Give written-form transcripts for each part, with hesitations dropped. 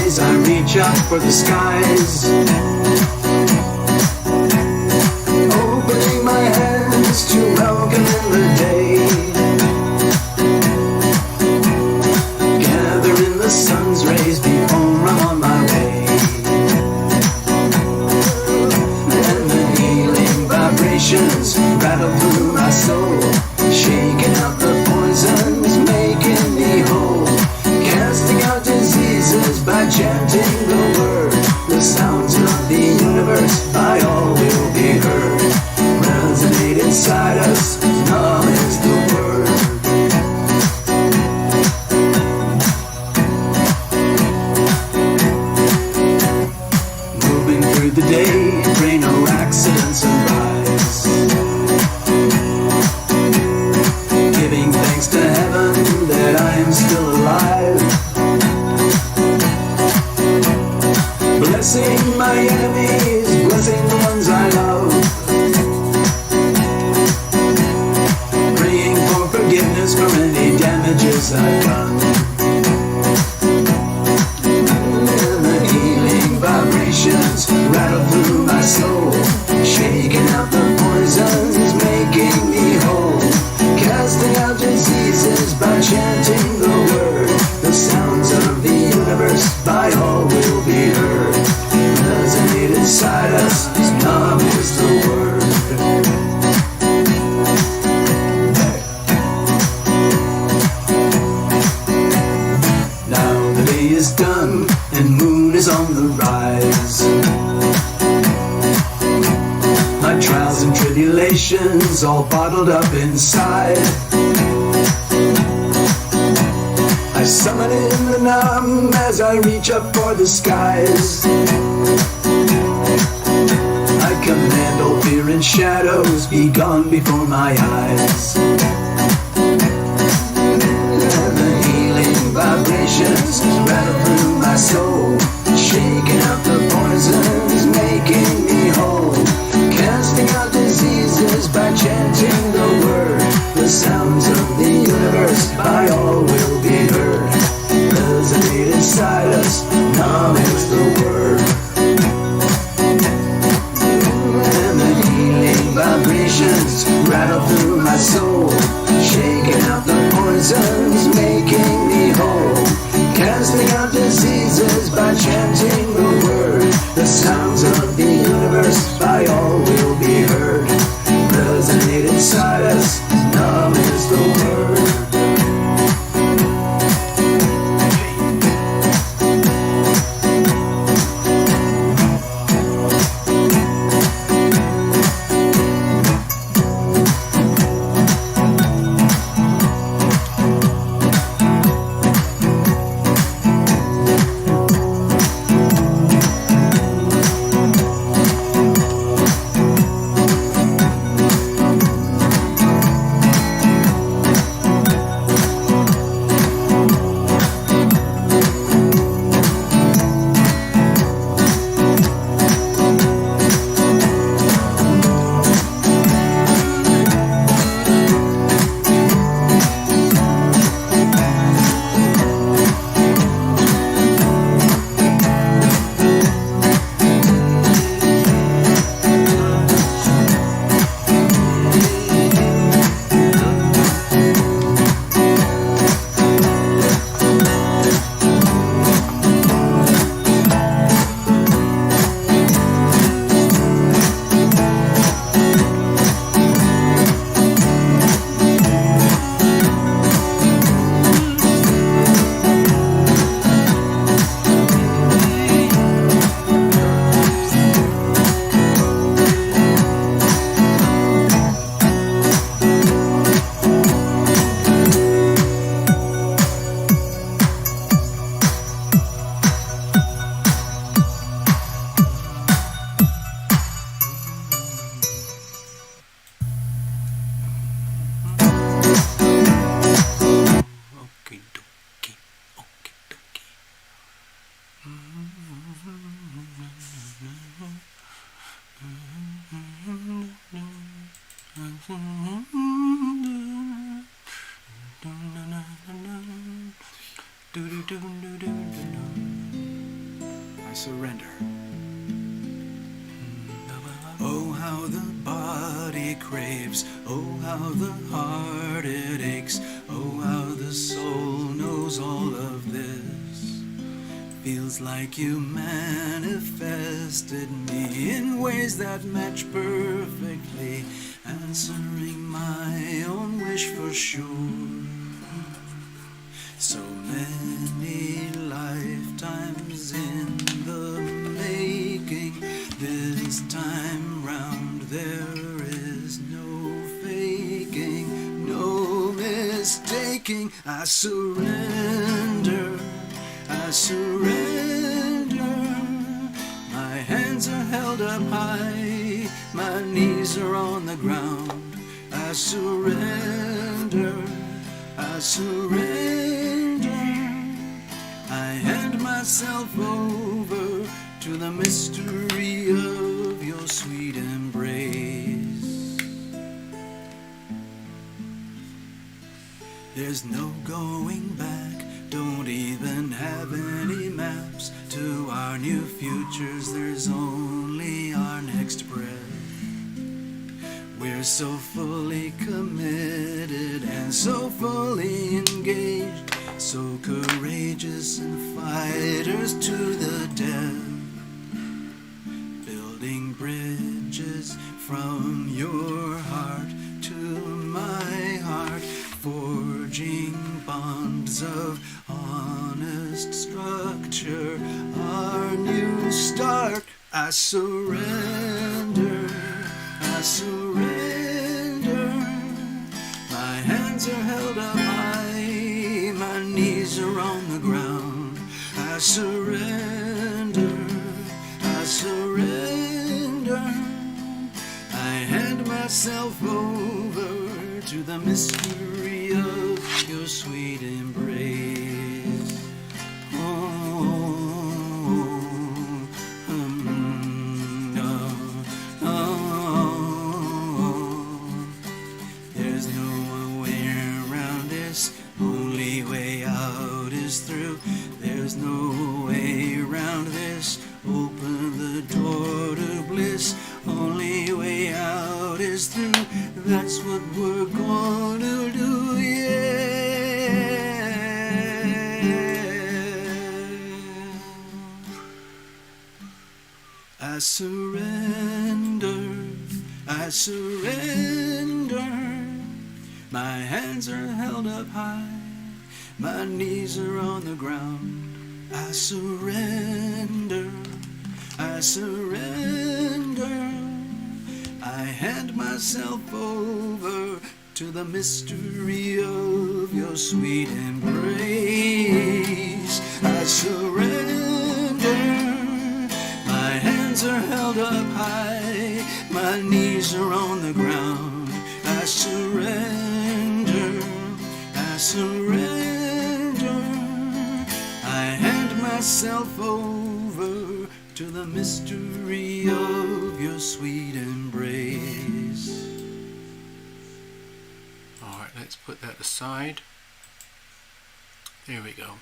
days I reach up for the skies, opening my hands to welcome in the day. Gather in the sun's rays before I'm on my way, and the healing vibrations rattle through my soul, shaking out the poisons, making me whole, casting out diseases by chanting the word. The sounds of the universe by all will be heard, resonate inside us, love is the word. Moving through the day, pray no accidents arise, giving thanks to heaven that I am still alive, blessing my enemies, blessing the ones I love, praying for forgiveness for any damages I've done. And the healing vibrations rattle through my soul, shaking out the poisons, making me whole, casting out diseases by chanting the word. The sounds of the universe by all will be heard, resonate inside us, love is the word. Now the day is done and moon is on the rise, my trials and tribulations all bottled up inside. I summon in the numb as I reach up for the skies. I command all fear and shadows be gone before my eyes. And the healing vibrations rattle through my soul, shaking out the poisons, making me whole, casting out diseases by chanting the word. The sounds of the universe by all will be heard, resonate inside us, love is the word. And the healing vibrations rattle through my soul, shaking out the poisons, making me whole, casting out diseases by chanting the word. The sounds of the universe by all will be heard, resonate inside us, love is the word. I surrender. Oh, how the body craves, oh, how the heart it aches, oh, how the soul knows all of this. Feels like you manifested me in ways that match perfectly, answering my own wish for sure. So many lifetimes in the making, this time round there is no faking, no mistaking. I surrender, I surrender. My hands are held up high, my knees are on the ground. I surrender, I surrender. I hand myself over to the mystery of your sweet embrace. There's no going back, don't even have any maps to our new futures. There's only our next breath. We're so fully committed and so fully engaged, so courageous and fighters to the death, building bridges from your heart to my heart, forging bonds of honest structure, our new start. I surrender, I surrender. My hands are held up high, my knees are on the ground. I surrender, I surrender. I hand myself over to the mystery of your sweet embrace. There's no way around this, only way out is through. There's no way around this, open the door to bliss. Only way out is through, that's what we're gonna do, yeah. I surrender, I surrender. My hands are held up high, my knees are on the ground. I surrender, I surrender. I hand myself over to the mystery of your sweet embrace. I surrender. My hands are held up high, my knees are on the ground. I surrender, I surrender. I hand myself over to the mystery of your sweet embrace. Alright, let's put that aside. There we go.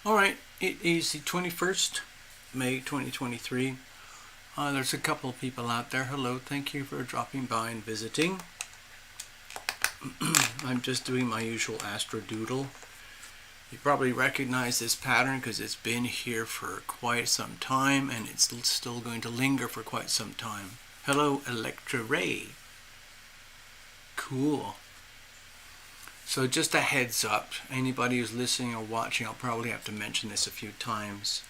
Alright, it is the 21st May 2023. There's a couple of people out there. Hello, thank you for dropping by and visiting. I'm just doing my usual astro doodle. You probably recognize this pattern because it's been here for quite some time and it's still going to linger for quite some time. Hello, Electra Ray. Cool. So just a heads up, anybody who's listening or watching, I'll probably have to mention this a few times.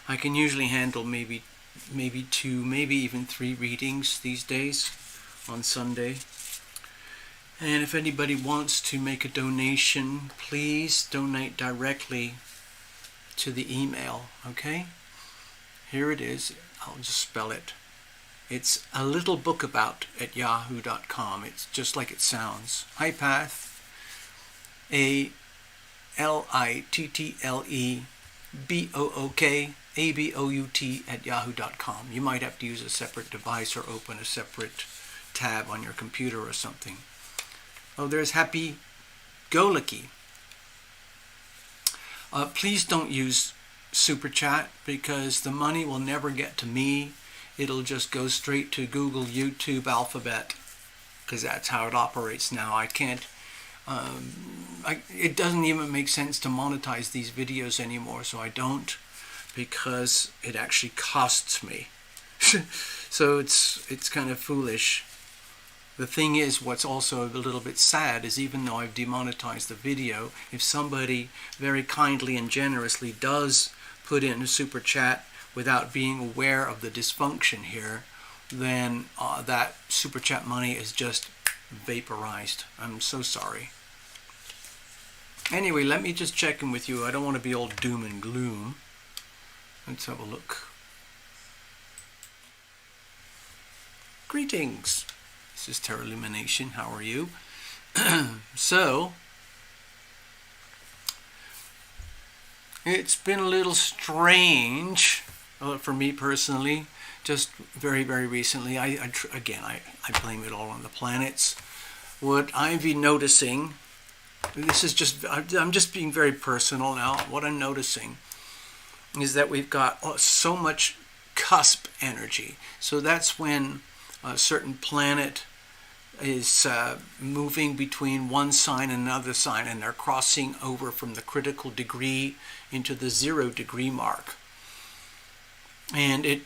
I can usually handle maybe 2, maybe even 3 readings these days on Sunday. And if anybody wants to make a donation, please donate directly to the email, okay? Here it is. I'll just spell it. It's a little book about at yahoo.com. It's just like it sounds. Hypath, ALITTLEBOOK at yahoo.com. You might have to use a separate device or open a separate tab on your computer or something. Oh, there's Happy Go Lucky. Please don't use super chat, because the money will never get to me. It'll just go straight to Google, YouTube, Alphabet, because that's how it operates now. I can't, it doesn't even make sense to monetize these videos anymore, so I don't, because it actually costs me. So it's kind of foolish. The thing is, what's also a little bit sad is, even though I've demonetized the video, if somebody very kindly and generously does put in a super chat without being aware of the dysfunction here, then that super chat money is just vaporized. I'm so sorry. Anyway, let me just check in with you. I don't want to be all doom and gloom. Let's have a look. Greetings. This is TarotLumination. How are you? So, it's been a little strange for me personally, just very, very recently. I blame it all on the planets. What I've been noticing, this is just, I'm just being very personal now. What I'm noticing is that we've got so much cusp energy. So that's when a certain planet is moving between one sign and another sign, and they're crossing over from the critical degree into the 0 degree mark. And it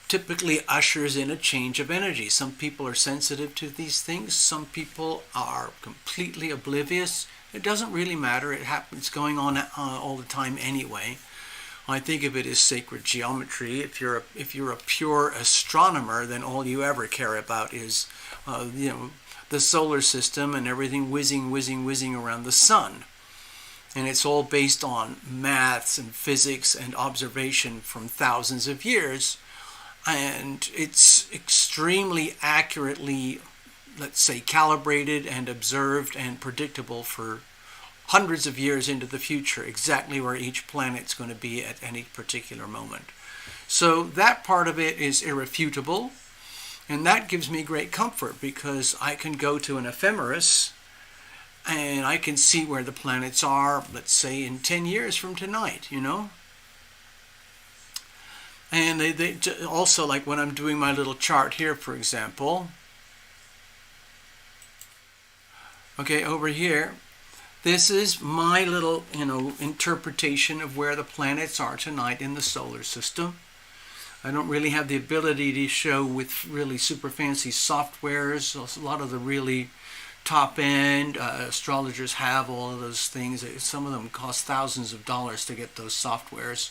typically ushers in a change of energy. Some people are sensitive to these things. Some people are completely oblivious. It doesn't really matter. It happens, going on all the time anyway. I think of it as sacred geometry. If you're a pure astronomer, then all you ever care about is the solar system and everything whizzing around the sun. And it's all based on maths and physics and observation from thousands of years. And it's extremely accurately, let's say, calibrated and observed and predictable for hundreds of years into the future, exactly where each planet's going to be at any particular moment. So that part of it is irrefutable, and that gives me great comfort, because I can go to an ephemeris and I can see where the planets are, let's say, in 10 years from tonight, And they also, like when I'm doing my little chart here, for example, okay, over here, this is my little, interpretation of where the planets are tonight in the solar system. I don't really have the ability to show with really super fancy softwares. A lot of the really top-end astrologers have all of those things. Some of them cost thousands of dollars to get those softwares.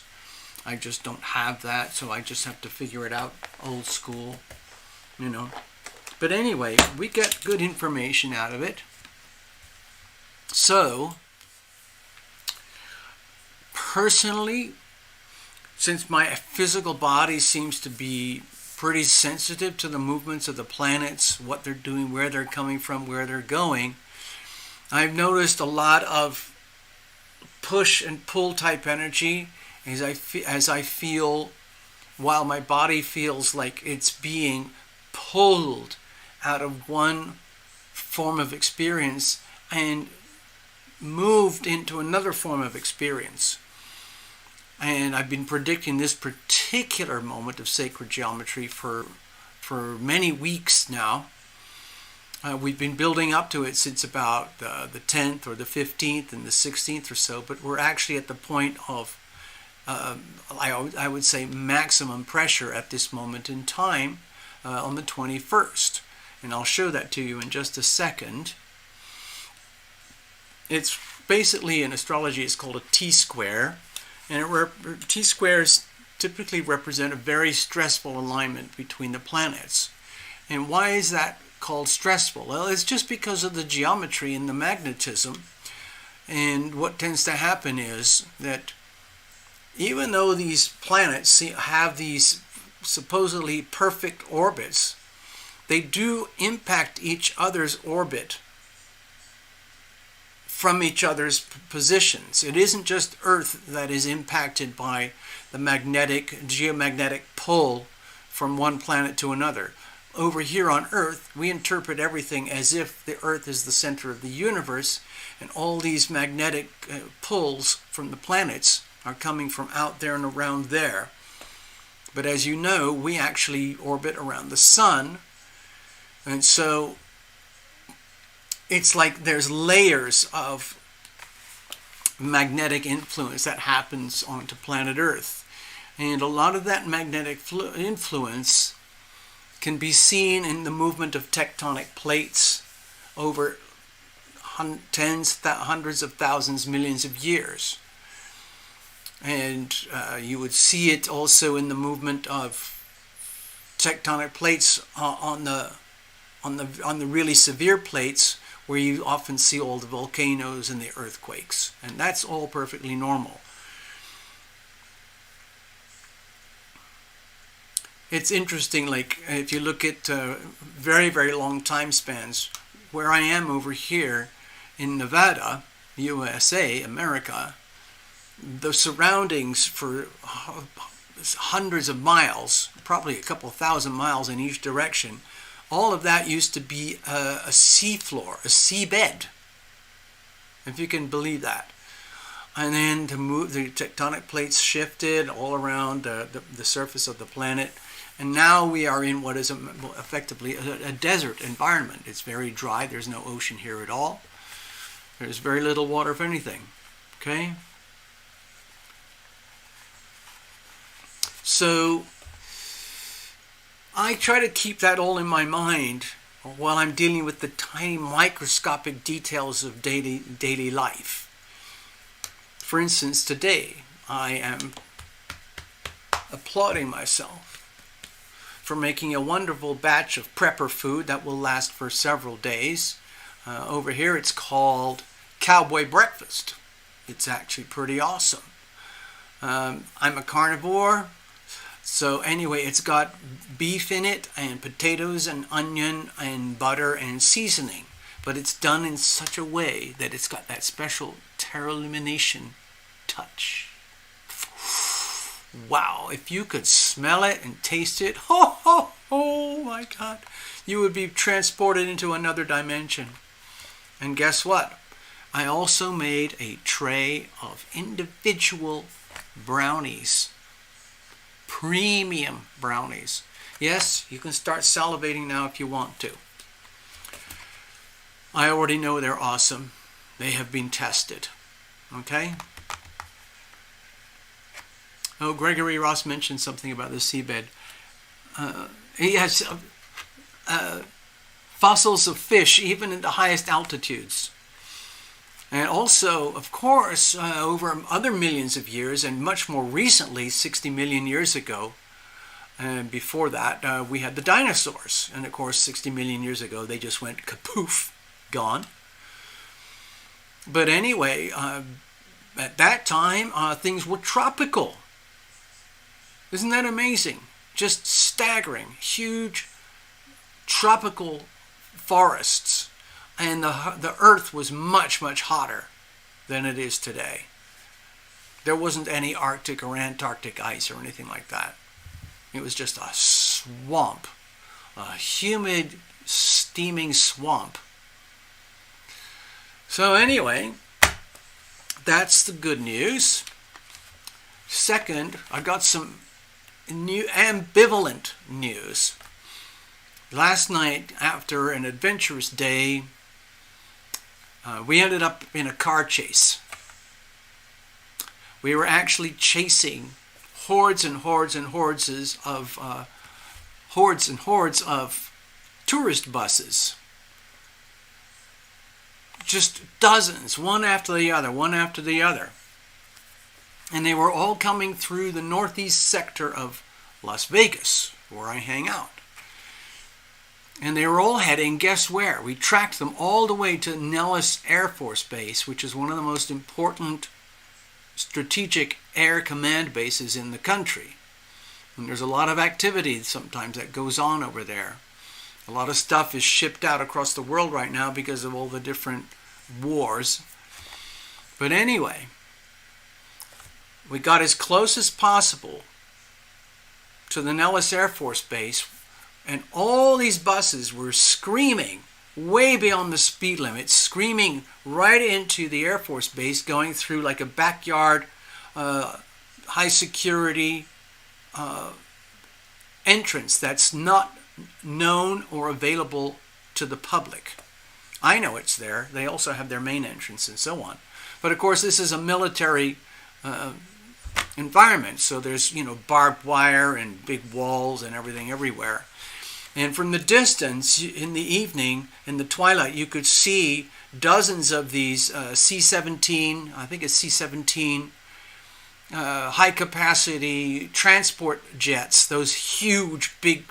I just don't have that, so I just have to figure it out old school, But anyway, we get good information out of it. So, personally, since my physical body seems to be pretty sensitive to the movements of the planets, what they're doing, where they're coming from, where they're going, I've noticed a lot of push and pull type energy as I feel, while my body feels like it's being pulled out of one form of experience and moved into another form of experience. And I've been predicting this particular moment of sacred geometry for many weeks now. We've been building up to it since about the 10th or the 15th and the 16th or so, but we're actually at the point of, I would say, maximum pressure at this moment in time on the 21st. And I'll show that to you in just a second. It's basically, in astrology, it's called a T-square. And T-squares typically represent a very stressful alignment between the planets. And why is that called stressful? Well, it's just because of the geometry and the magnetism. And what tends to happen is that even though these planets have these supposedly perfect orbits, they do impact each other's orbit from each other's positions. It isn't just Earth that is impacted by the geomagnetic pull from one planet to another. Over here on Earth, we interpret everything as if the Earth is the center of the universe, and all these magnetic pulls from the planets are coming from out there and around there. But as you know, we actually orbit around the sun. And so it's like there's layers of magnetic influence that happens onto planet Earth. And a lot of that magnetic influence can be seen in the movement of tectonic plates over hundreds of thousands, millions of years. And you would see it also in the movement of tectonic plates on the really severe plates, where you often see all the volcanoes and the earthquakes, and that's all perfectly normal. It's interesting, like if you look at very, very long time spans, where I am over here in Nevada, USA, America, the surroundings for hundreds of miles, probably a couple thousand miles in each direction, all of that used to be a seafloor, a seabed, if you can believe that. And then to move, the tectonic plates shifted all around the surface of the planet. And now we are in what is effectively a desert environment. It's very dry. There's no ocean here at all. There's very little water, if anything. Okay? So I try to keep that all in my mind while I'm dealing with the tiny microscopic details of daily life. For instance, today I am applauding myself for making a wonderful batch of prepper food that will last for several days. Over here it's called Cowboy Breakfast. It's actually pretty awesome. I'm a carnivore. So anyway, it's got beef in it and potatoes and onion and butter and seasoning. But it's done in such a way that it's got that special TarotLumination touch. Wow, if you could smell it and taste it, oh my God, you would be transported into another dimension. And guess what? I also made a tray of individual brownies. Premium brownies. Yes, you can start salivating now if you want to. I already know they're awesome. They have been tested. Okay? Oh, Gregory Ross mentioned something about the seabed. He has fossils of fish even at the highest altitudes. And also, of course, over other millions of years, and much more recently, 60 million years ago, and before that, we had the dinosaurs. And of course, 60 million years ago, they just went kapoof, gone. But anyway, at that time, things were tropical. Isn't that amazing? Just staggering, huge tropical forests. And the earth was much, much hotter than it is today. There wasn't any Arctic or Antarctic ice or anything like that. It was just a swamp, a humid, steaming swamp. So anyway, that's the good news. Second, I got some new ambivalent news. Last night, after an adventurous day, we ended up in a car chase. We were actually chasing hordes and hordes and hordes of tourist buses. Just dozens, one after the other, one after the other. And they were all coming through the northeast sector of Las Vegas, where I hang out. And they were all heading, guess where? We tracked them all the way to Nellis Air Force Base, which is one of the most important strategic air command bases in the country. And there's a lot of activity sometimes that goes on over there. A lot of stuff is shipped out across the world right now because of all the different wars. But anyway, we got as close as possible to the Nellis Air Force Base, and all these buses were screaming way beyond the speed limit, screaming right into the Air Force Base, going through like a backyard high security entrance that's not known or available to the public. I know it's there. They also have their main entrance and so on. But of course, this is a military environment, so there's, barbed wire and big walls and everything everywhere. And from the distance, in the evening, in the twilight, you could see dozens of these C-17, I think it's C-17, high-capacity transport jets, those huge, big,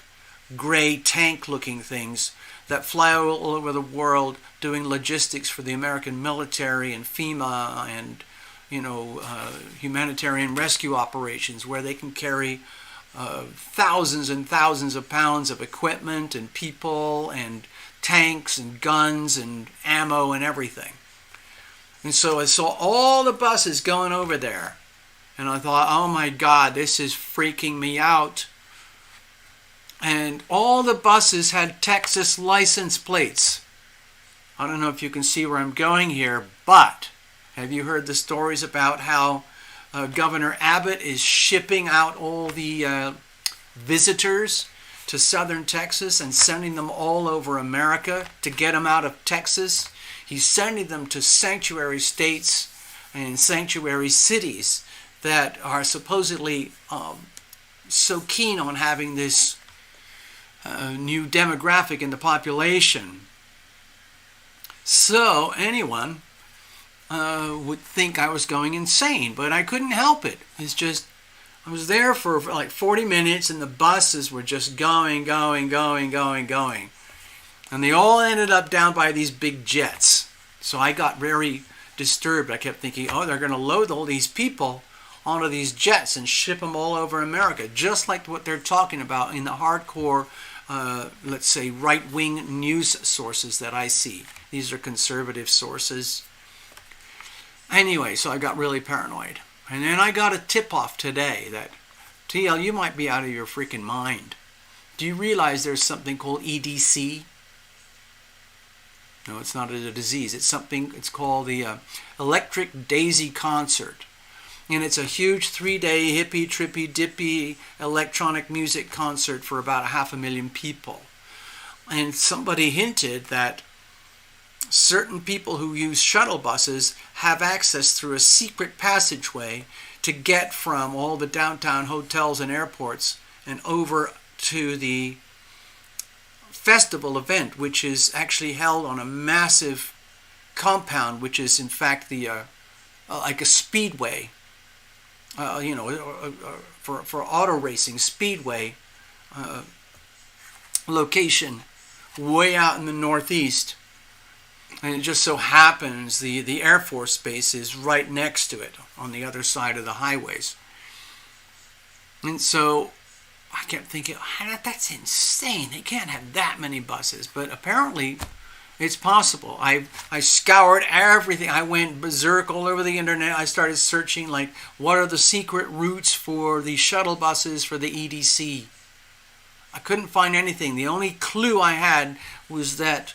gray tank-looking things that fly all over the world doing logistics for the American military and FEMA and, humanitarian rescue operations, where they can carry thousands and thousands of pounds of equipment and people and tanks and guns and ammo and everything. And so I saw all the buses going over there, and I thought, oh my God, this is freaking me out. And all the buses had Texas license plates. I don't know if you can see where I'm going here, but have you heard the stories about how Governor Abbott is shipping out all the visitors to southern Texas and sending them all over America to get them out of Texas? He's sending them to sanctuary states and sanctuary cities that are supposedly so keen on having this new demographic in the population. So anyone would think I was going insane, but I couldn't help it. It's just, I was there for like 40 minutes and the buses were just going. And they all ended up down by these big jets. So I got very disturbed. I kept thinking, oh, they're going to load all these people onto these jets and ship them all over America, just like what they're talking about in the hardcore, let's say, right-wing news sources that I see. These are conservative sources. Anyway, so I got really paranoid. And then I got a tip-off today that, TL, you might be out of your freaking mind. Do you realize there's something called EDC? No, it's not a disease. It's called the Electric Daisy Concert. And it's a huge 3-day hippie, trippy, dippy electronic music concert for about 500,000 people. And somebody hinted that certain people who use shuttle buses have access through a secret passageway to get from all the downtown hotels and airports and over to the festival event, which is actually held on a massive compound, which is in fact the like a speedway, for auto racing speedway location way out in the northeast. And it just so happens the Air Force Base is right next to it on the other side of the highways. And so I kept thinking, that's insane. They can't have that many buses. But apparently it's possible. I scoured everything. I went berserk all over the internet. I started searching, like, what are the secret routes for the shuttle buses for the EDC? I couldn't find anything. The only clue I had was that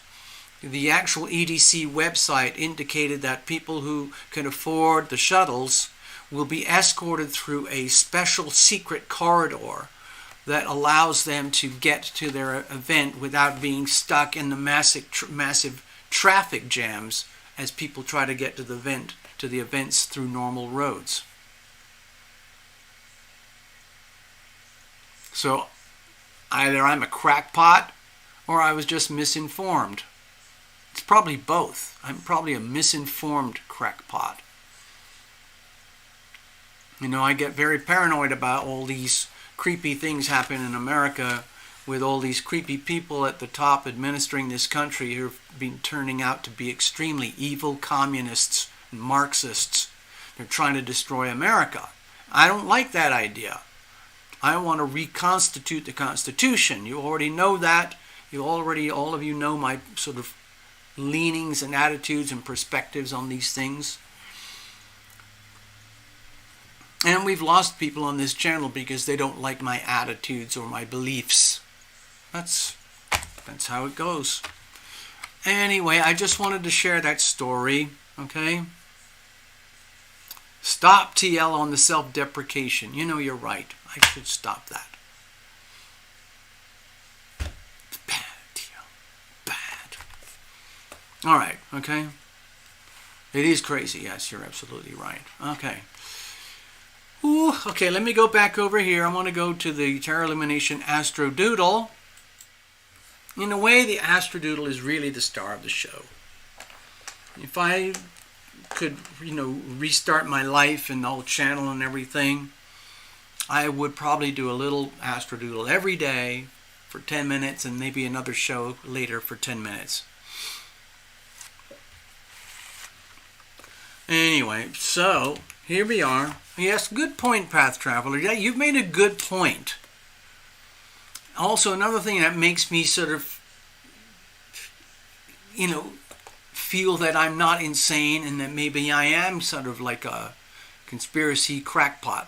the actual EDC website indicated that people who can afford the shuttles will be escorted through a special secret corridor that allows them to get to their event without being stuck in the massive traffic jams as people try to get to the events through normal roads. So either I'm a crackpot or I was just misinformed. It's probably both. I'm probably a misinformed crackpot. I get very paranoid about all these creepy things happen in America with all these creepy people at the top administering this country who have been turning out to be extremely evil communists and Marxists. They're trying to destroy America. I don't like that idea. I want to reconstitute the Constitution. You already know that. All of you know my sort of leanings and attitudes and perspectives on these things. And we've lost people on this channel because they don't like my attitudes or my beliefs. That's how it goes. Anyway, I just wanted to share that story, okay? Stop TL on the self-deprecation. You know, you're right. I should stop that. It's bad, TL. Bad. All right, okay? It is crazy. Yes, you're absolutely right. Okay. Ooh, okay, let me go back over here. I want to go to the TarotLumination Astro Doodle. In a way, the Astro Doodle is really the star of the show. If I could, restart my life and the whole channel and everything, I would probably do a little Astro Doodle every day for 10 minutes and maybe another show later for 10 minutes. Anyway, so here we are. Yes, good point, Path Traveler. Yeah, you've made a good point. Also, another thing that makes me sort of, feel that I'm not insane and that maybe I am sort of like a conspiracy crackpot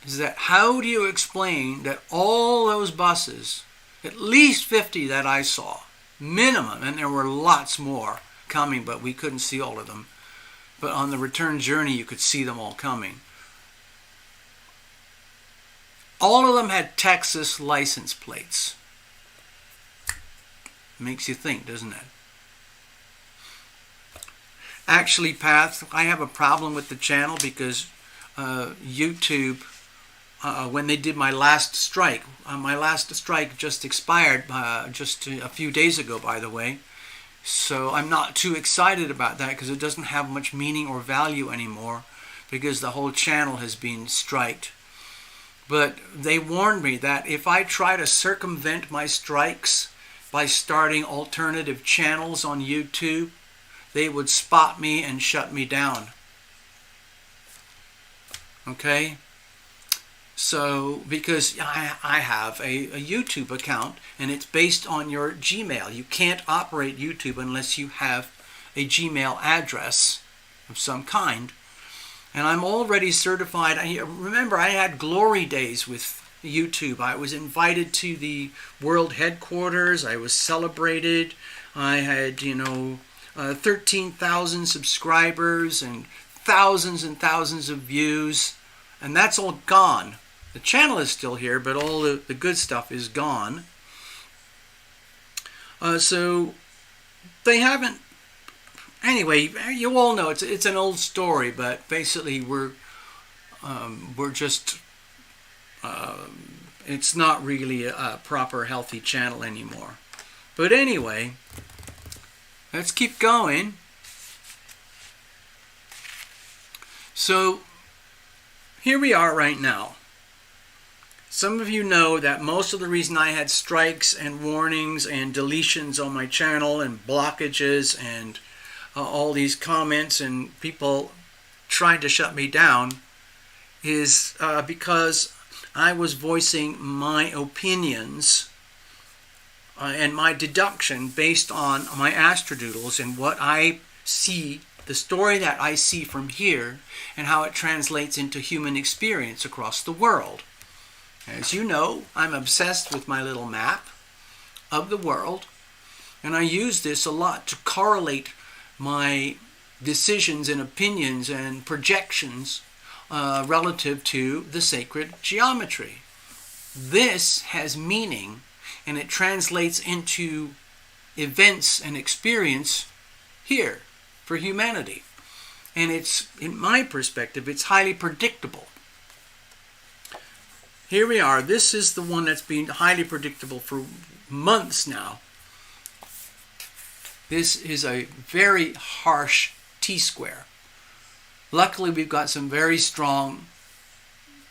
is that how do you explain that all those buses, at least 50 that I saw, minimum, and there were lots more coming, but we couldn't see all of them, but on the return journey you could see them all coming. All of them had Texas license plates. Makes you think, doesn't it? Actually, Path, I have a problem with the channel because YouTube, when they did my last strike just expired just a few days ago, by the way. So I'm not too excited about that because it doesn't have much meaning or value anymore because the whole channel has been striked. But they warned me that if I try to circumvent my strikes by starting alternative channels on YouTube, they would spot me and shut me down. Okay? So, because I have a YouTube account and it's based on your Gmail. You can't operate YouTube unless you have a Gmail address of some kind. And I'm already certified. Remember, I had glory days with YouTube. I was invited to the world headquarters. I was celebrated. I had, 13,000 subscribers and thousands of views. And that's all gone. The channel is still here, but all the good stuff is gone. So they haven't. Anyway, you all know it's an old story, but basically we're just it's not really a proper healthy channel anymore. But anyway, let's keep going. So here we are right now. Some of you know that most of the reason I had strikes and warnings and deletions on my channel and blockages and all these comments and people trying to shut me down is because I was voicing my opinions and my deduction based on my astrodoodles and what I see, the story that I see from here and how it translates into human experience across the world. As you know, I'm obsessed with my little map of the world, and I use this a lot to correlate my decisions and opinions and projections relative to the sacred geometry. This has meaning, and it translates into events and experience here for humanity. And it's, in my perspective, it's highly predictable. Here we are. This is the one that's been highly predictable for months now. This is a very harsh T-square. Luckily, we've got some very strong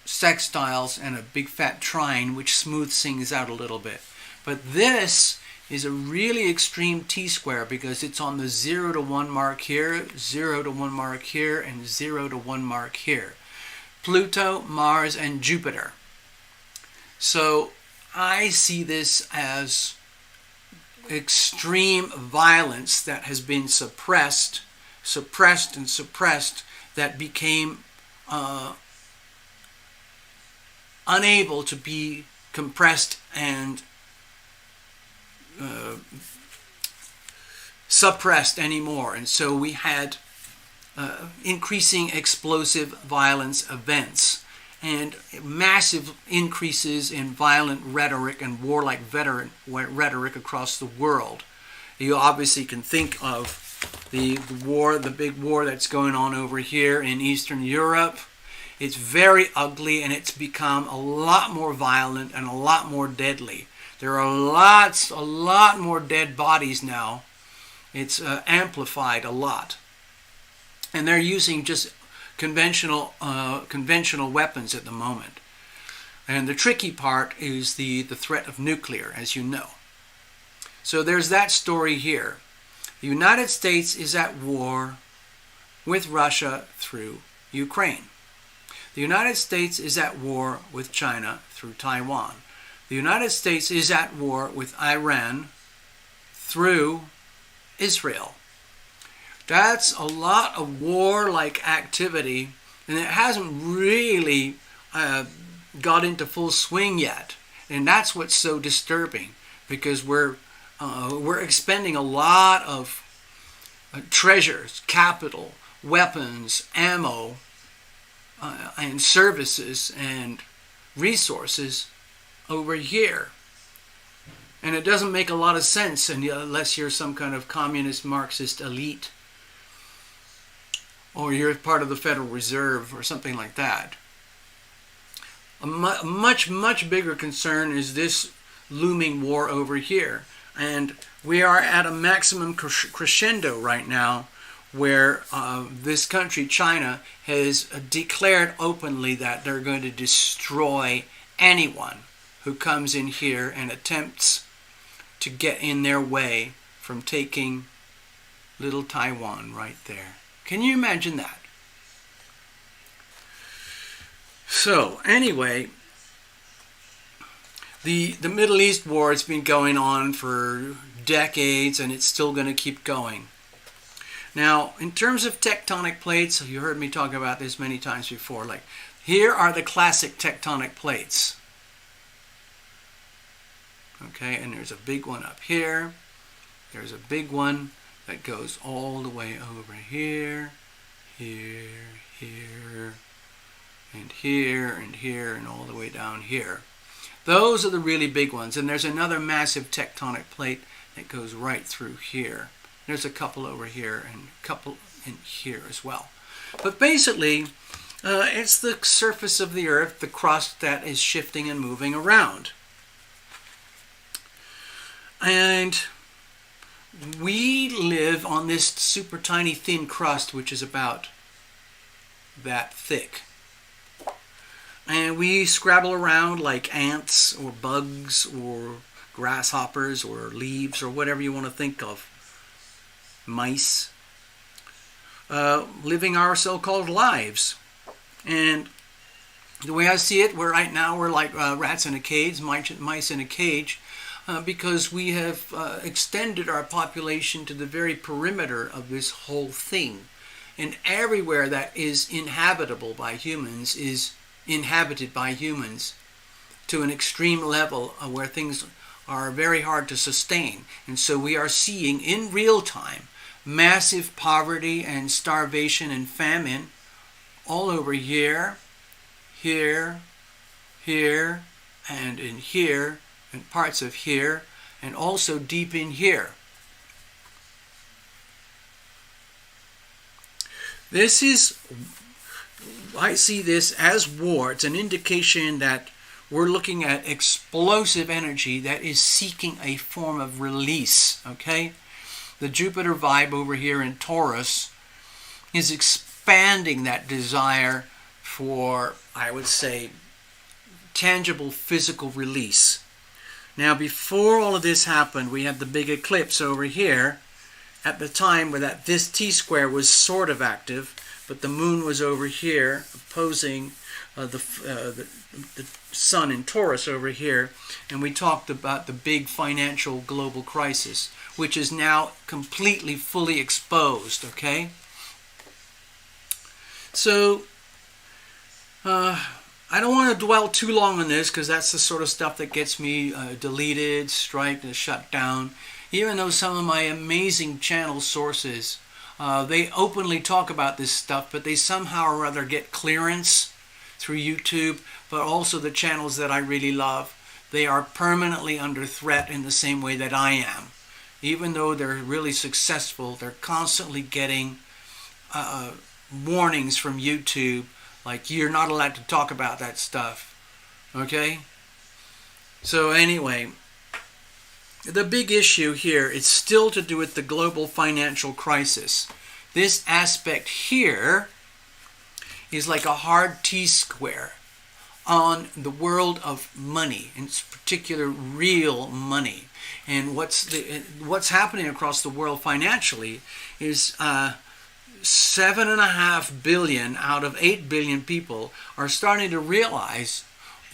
sextiles and a big fat trine, which smooths things out a little bit. But this is a really extreme T-square because it's on the 0 to 1 mark here, 0 to 1 mark here, and 0 to 1 mark here. Pluto, Mars, and Jupiter. So I see this as extreme violence that has been suppressed, that became unable to be compressed and suppressed anymore. And so we had increasing explosive violence events and massive increases in violent rhetoric and warlike rhetoric across the world. You obviously can think of the big war that's going on over here in Eastern Europe. It's very ugly, and it's become a lot more violent and a lot more deadly. There are a lot more dead bodies now. It's amplified a lot. And they're using just conventional weapons at the moment. And the tricky part is the threat of nuclear, as you know. So there's that story here. The United States is at war with Russia through Ukraine. The United States is at war with China through Taiwan. The United States is at war with Iran through Israel. That's a lot of warlike activity, and it hasn't really got into full swing yet. And that's what's so disturbing, because we're expending a lot of treasures, capital, weapons, ammo, and services and resources over here. And it doesn't make a lot of sense unless you're some kind of communist Marxist elite, or you're part of the Federal Reserve or something like that. A much bigger concern is this looming war over here. And we are at a maximum crescendo right now, where this country, China, has declared openly that they're going to destroy anyone who comes in here and attempts to get in their way from taking little Taiwan right there. Can you imagine that? So, anyway, the Middle East war has been going on for decades, and it's still going to keep going. Now, in terms of tectonic plates, you heard me talk about this many times before. Like, here are the classic tectonic plates. Okay, and there's a big one up here. There's a big one that goes all the way over here, here, and here, and all the way down here. Those are the really big ones. And there's another massive tectonic plate that goes right through here. There's a couple over here and a couple in here as well. But basically, it's the surface of the Earth, the crust, that is shifting and moving around. And we live on this super tiny thin crust, which is about that thick. And we scrabble around like ants or bugs or grasshoppers or leaves or whatever you want to think of. Mice. Living our so-called lives. And the way I see it, right now we're like rats in a cage, mice in a cage, because we have extended our population to the very perimeter of this whole thing. And everywhere that is inhabitable by humans is inhabited by humans to an extreme level where things are very hard to sustain. And so we are seeing in real time massive poverty and starvation and famine all over here, and in here, and parts of here, and also deep in here. I see this as war. It's an indication that we're looking at explosive energy that is seeking a form of release, okay? The Jupiter vibe over here in Taurus is expanding that desire for, I would say, tangible physical release. Now, before all of this happened, we had the big eclipse over here at the time where this T-square was sort of active, but the moon was over here opposing the sun in Taurus over here, and we talked about the big financial global crisis, which is now completely, fully exposed, okay? So, I don't want to dwell too long on this, because that's the sort of stuff that gets me deleted, striked, and shut down, even though some of my amazing channel sources They openly talk about this stuff, but they somehow or other get clearance through YouTube, but also the channels that I really love. They are permanently under threat in the same way that I am. Even though they're really successful, they're constantly getting warnings from YouTube, like you're not allowed to talk about that stuff. Okay? So anyway, the big issue here is still to do with the global financial crisis. This aspect here is like a hard T-square on the world of money, in particular real money. And what's happening across the world financially is 7.5 billion out of 8 billion people are starting to realize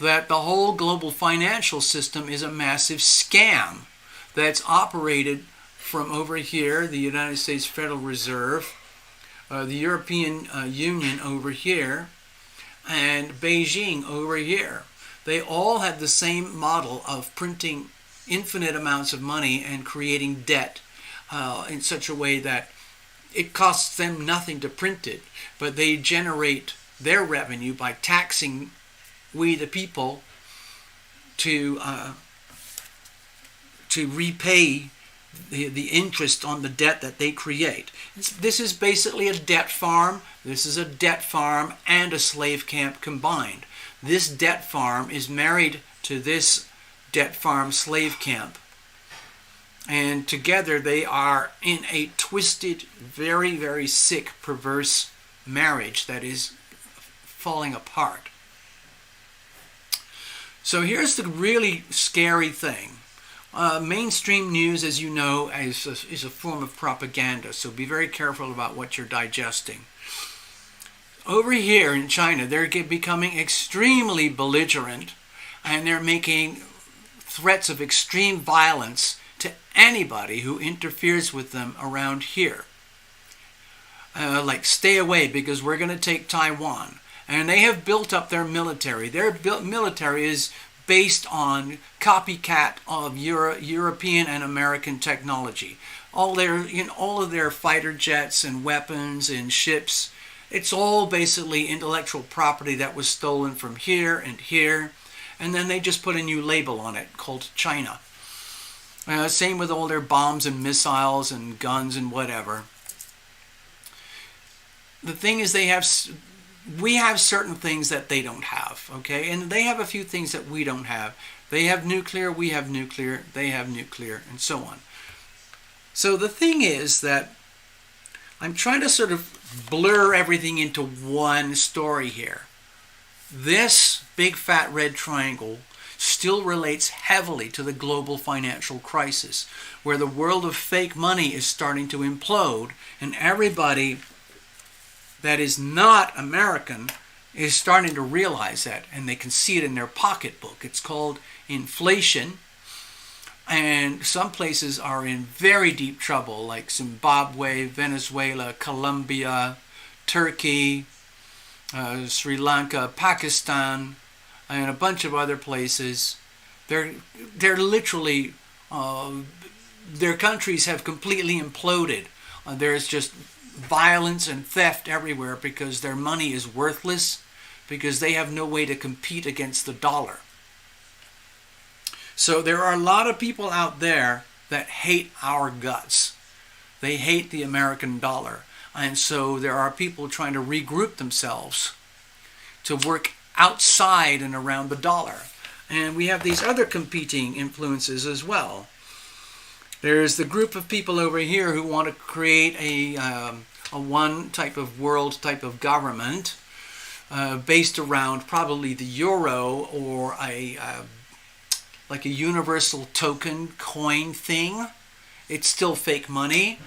that the whole global financial system is a massive scam that's operated from over here, the United States Federal Reserve, the European Union over here, and Beijing over here. They all have the same model of printing infinite amounts of money and creating debt in such a way that it costs them nothing to print it, but they generate their revenue by taxing we the people to repay the interest on the debt that they create. This is basically a debt farm. This is a debt farm and a slave camp combined. This debt farm is married to this debt farm slave camp. And together they are in a twisted, very, very sick, perverse marriage that is falling apart. So here's the really scary thing. Mainstream news, as you know, is a form of propaganda, so be very careful about what you're digesting. Over here in China, they're becoming extremely belligerent, and they're making threats of extreme violence to anybody who interferes with them around here. Like, stay away because we're going to take Taiwan. And they have built up their military. Their military is based on copycat of European and American technology. All of their fighter jets and weapons and ships, it's all basically intellectual property that was stolen from here and here, and then they just put a new label on it called China. Same with all their bombs and missiles and guns and whatever. The thing is, we have certain things that they don't have, okay? And they have a few things that we don't have. They have nuclear, we have nuclear, they have nuclear, and so on. So the thing is that I'm trying to sort of blur everything into one story here. This big fat red triangle still relates heavily to the global financial crisis, where the world of fake money is starting to implode, and everybody that is not American is starting to realize that, and they can see it in their pocketbook. It's called inflation, and some places are in very deep trouble, like Zimbabwe, Venezuela, Colombia, Turkey, Sri Lanka, Pakistan, and a bunch of other places. They're literally, their countries have completely imploded. There's just violence and theft everywhere because their money is worthless, because they have no way to compete against the dollar. So there are a lot of people out there that hate our guts. They hate the American dollar. And so there are people trying to regroup themselves to work outside and around the dollar. And we have these other competing influences as well. There's the group of people over here who want to create a one type of world type of government based around probably the euro or like a universal token coin thing. It's still fake money.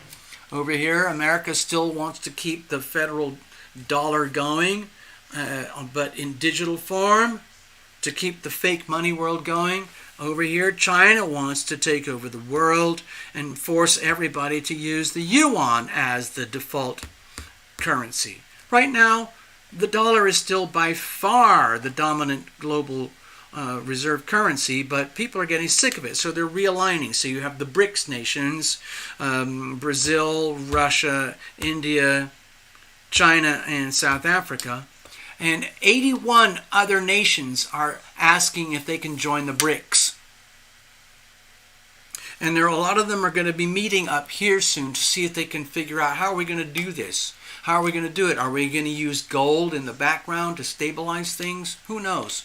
Over here, America still wants to keep the federal dollar going, but in digital form to keep the fake money world going. Over here, China wants to take over the world and force everybody to use the yuan as the default currency. Right now, the dollar is still by far the dominant global reserve currency, but people are getting sick of it, so they're realigning. So you have the BRICS nations, Brazil, Russia, India, China, and South Africa, and 81 other nations are asking if they can join the BRICS. And a lot of them are going to be meeting up here soon to see if they can figure out how are we going to do this. How are we going to do it? Are we going to use gold in the background to stabilize things? Who knows?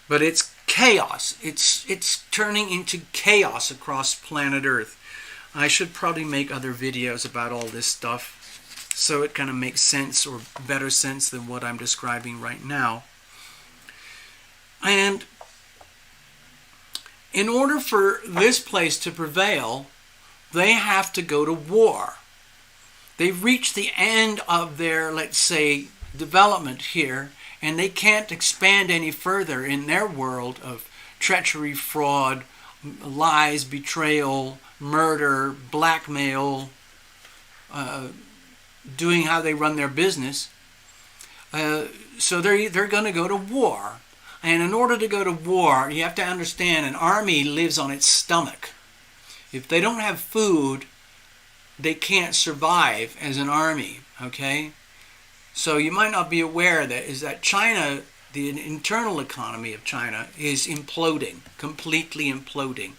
But it's chaos. It's turning into chaos across planet Earth. I should probably make other videos about all this stuff so it kind of makes sense, or better sense than what I'm describing right now. And in order for this place to prevail, they have to go to war. They've reached the end of their, let's say, development here, and they can't expand any further in their world of treachery, fraud, lies, betrayal, murder, blackmail, doing how they run their business. So they're going to go to war. And in order to go to war, you have to understand an army lives on its stomach. If they don't have food, they can't survive as an army, okay? So you might not be aware that China, the internal economy of China, is imploding, completely imploding.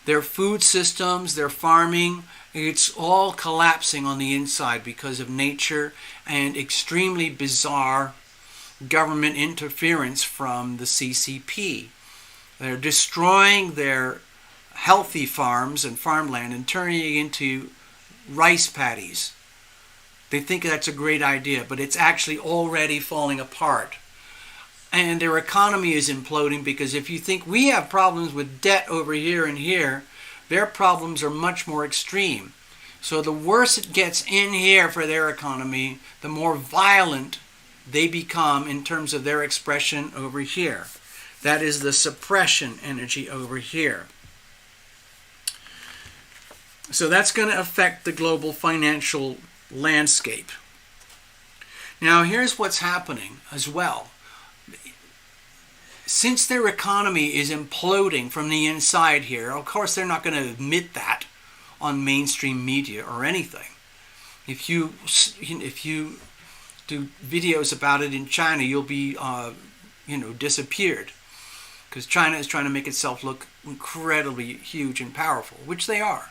Their food systems, their farming, it's all collapsing on the inside because of nature and extremely bizarre government interference from the CCP. They're destroying their healthy farms and farmland and turning it into rice paddies. They think that's a great idea, but it's actually already falling apart. And their economy is imploding because if you think we have problems with debt over here and here, their problems are much more extreme. So the worse it gets in here for their economy, the more violent they become in terms of their expression over here. That is the suppression energy over here. So that's going to affect the global financial landscape. Now here's what's happening as well. Since their economy is imploding from the inside here, of course they're not going to admit that on mainstream media or anything. If you do videos about it in China, you'll be disappeared, because China is trying to make itself look incredibly huge and powerful, which they are.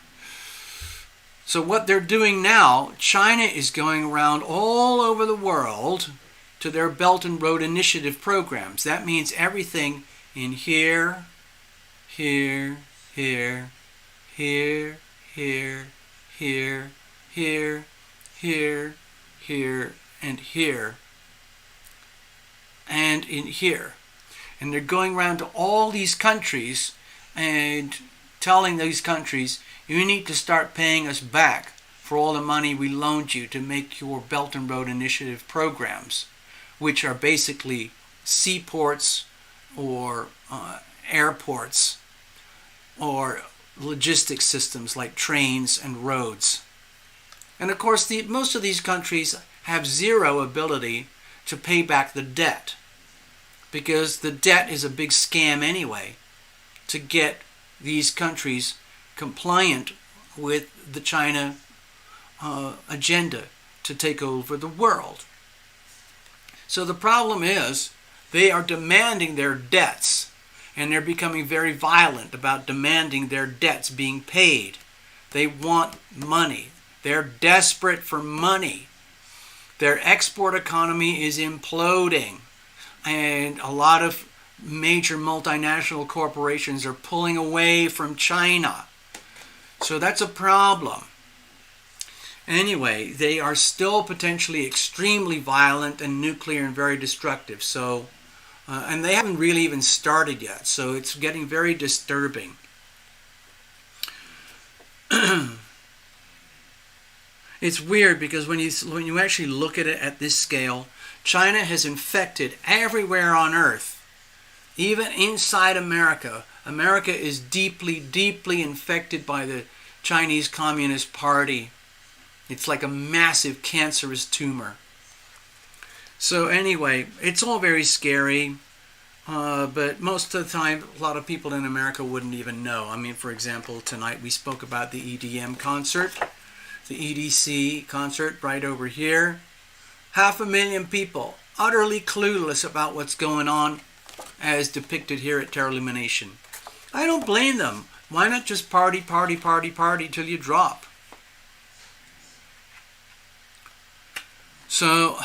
So what they're doing now, China is going around all over the world to their Belt and Road Initiative programs. That means everything in here, here, here, here, here, here, here, here, here, and here, and in here. And they're going around to all these countries and telling these countries, you need to start paying us back for all the money we loaned you to make your Belt and Road Initiative programs, which are basically seaports or airports or logistics systems like trains and roads. And of course, most of these countries have zero ability to pay back the debt, because the debt is a big scam anyway to get these countries compliant with the China agenda to take over the world. So the problem is they are demanding their debts, and they're becoming very violent about demanding their debts being paid. They want money. They're desperate for money. Their export economy is imploding, and a lot of major multinational corporations are pulling away from China. So that's a problem. Anyway, they are still potentially extremely violent and nuclear and very destructive. So, and they haven't really even started yet. So it's getting very disturbing. It's weird because when you actually look at it at this scale, China has infected everywhere on Earth, even inside America. America is deeply, deeply infected by the Chinese Communist Party. It's like a massive cancerous tumor. So anyway, it's all very scary. But most of the time, a lot of people in America wouldn't even know. I mean, for example, tonight we spoke about the EDM concert, the EDC concert right over here. 500,000 people, utterly clueless about what's going on as depicted here at TarotLumination. I don't blame them. Why not just party, party, party, party till you drop? So,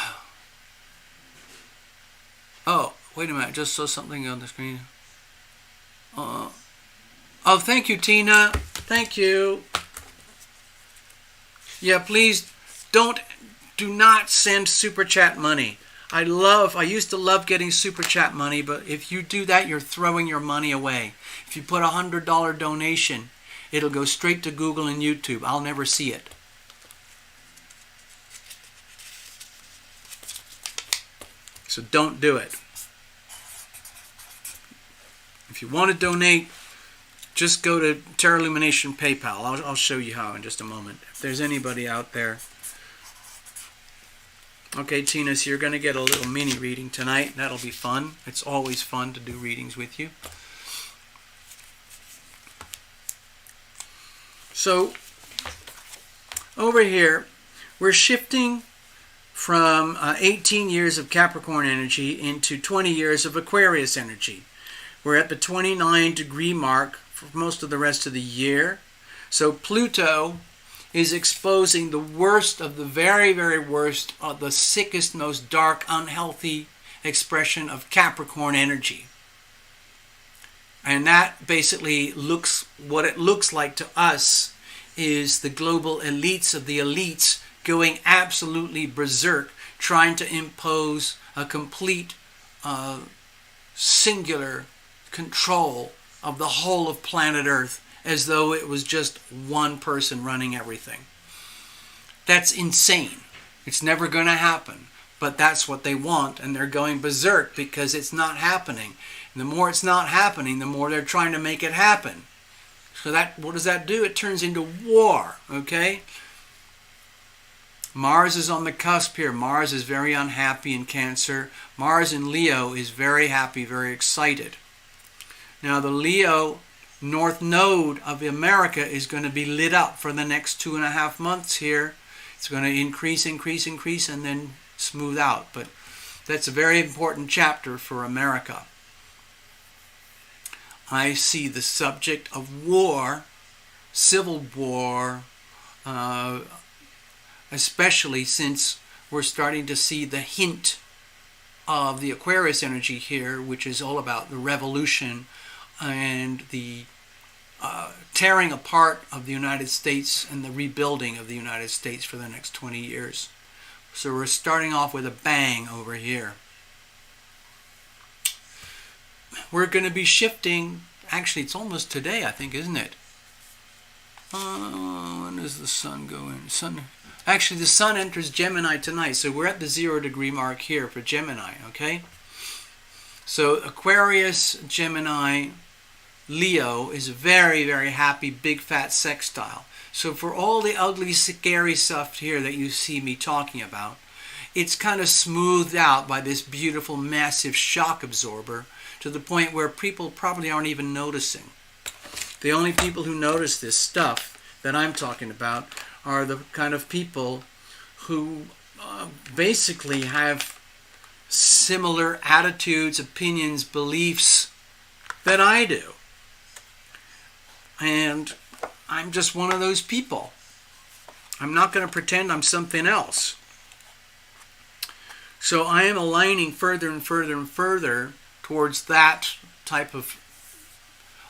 oh, wait a minute, I just saw something on the screen. Oh, thank you, Tina. Thank you. Yeah, please do not send super chat money. I used to love getting super chat money, but if you do that, you're throwing your money away. If you put a $100 donation, it'll go straight to Google and YouTube. I'll never see it. So don't do it. If you want to donate, just go to TarotLumination PayPal. I'll show you how in just a moment. If there's anybody out there. Okay, Tina, so you're going to get a little mini reading tonight. That'll be fun. It's always fun to do readings with you. So, over here, we're shifting from 18 years of Capricorn energy into 20 years of Aquarius energy. We're at the 29 degree mark for most of the rest of the year. So Pluto is exposing the worst of the very, very worst, the sickest, most dark, unhealthy expression of Capricorn energy. And that basically what it looks like to us is the global elites of the elites going absolutely berserk, trying to impose a complete singular control of the whole of planet Earth, as though it was just one person running everything. That's insane. It's never going to happen. But that's what they want, and they're going berserk because it's not happening. And the more it's not happening, the more they're trying to make it happen. So what does that do? It turns into war, okay? Mars is on the cusp here. Mars is very unhappy in Cancer. Mars in Leo is very happy, very excited. Now the Leo North Node of America is going to be lit up for the next 2.5 months here. It's going to increase, and then smooth out. But that's a very important chapter for America. I see the subject of war, civil war, especially since we're starting to see the hint of the Aquarius energy here, which is all about the revolution and the tearing apart of the United States and the rebuilding of the United States for the next 20 years. So we're starting off with a bang over here. We're going to be shifting, actually it's almost today, I think, isn't it? When does the sun go in? Actually, the sun enters Gemini tonight, so we're at the 0 degree mark here for Gemini, okay? So Aquarius, Gemini, Leo is a very, very happy, big, fat sextile. So for all the ugly, scary stuff here that you see me talking about, it's kind of smoothed out by this beautiful, massive shock absorber to the point where people probably aren't even noticing. The only people who notice this stuff that I'm talking about are the kind of people who basically have similar attitudes, opinions, beliefs that I do. And I'm just one of those people. I'm not going to pretend I'm something else. So I am aligning further and further and further towards that type of,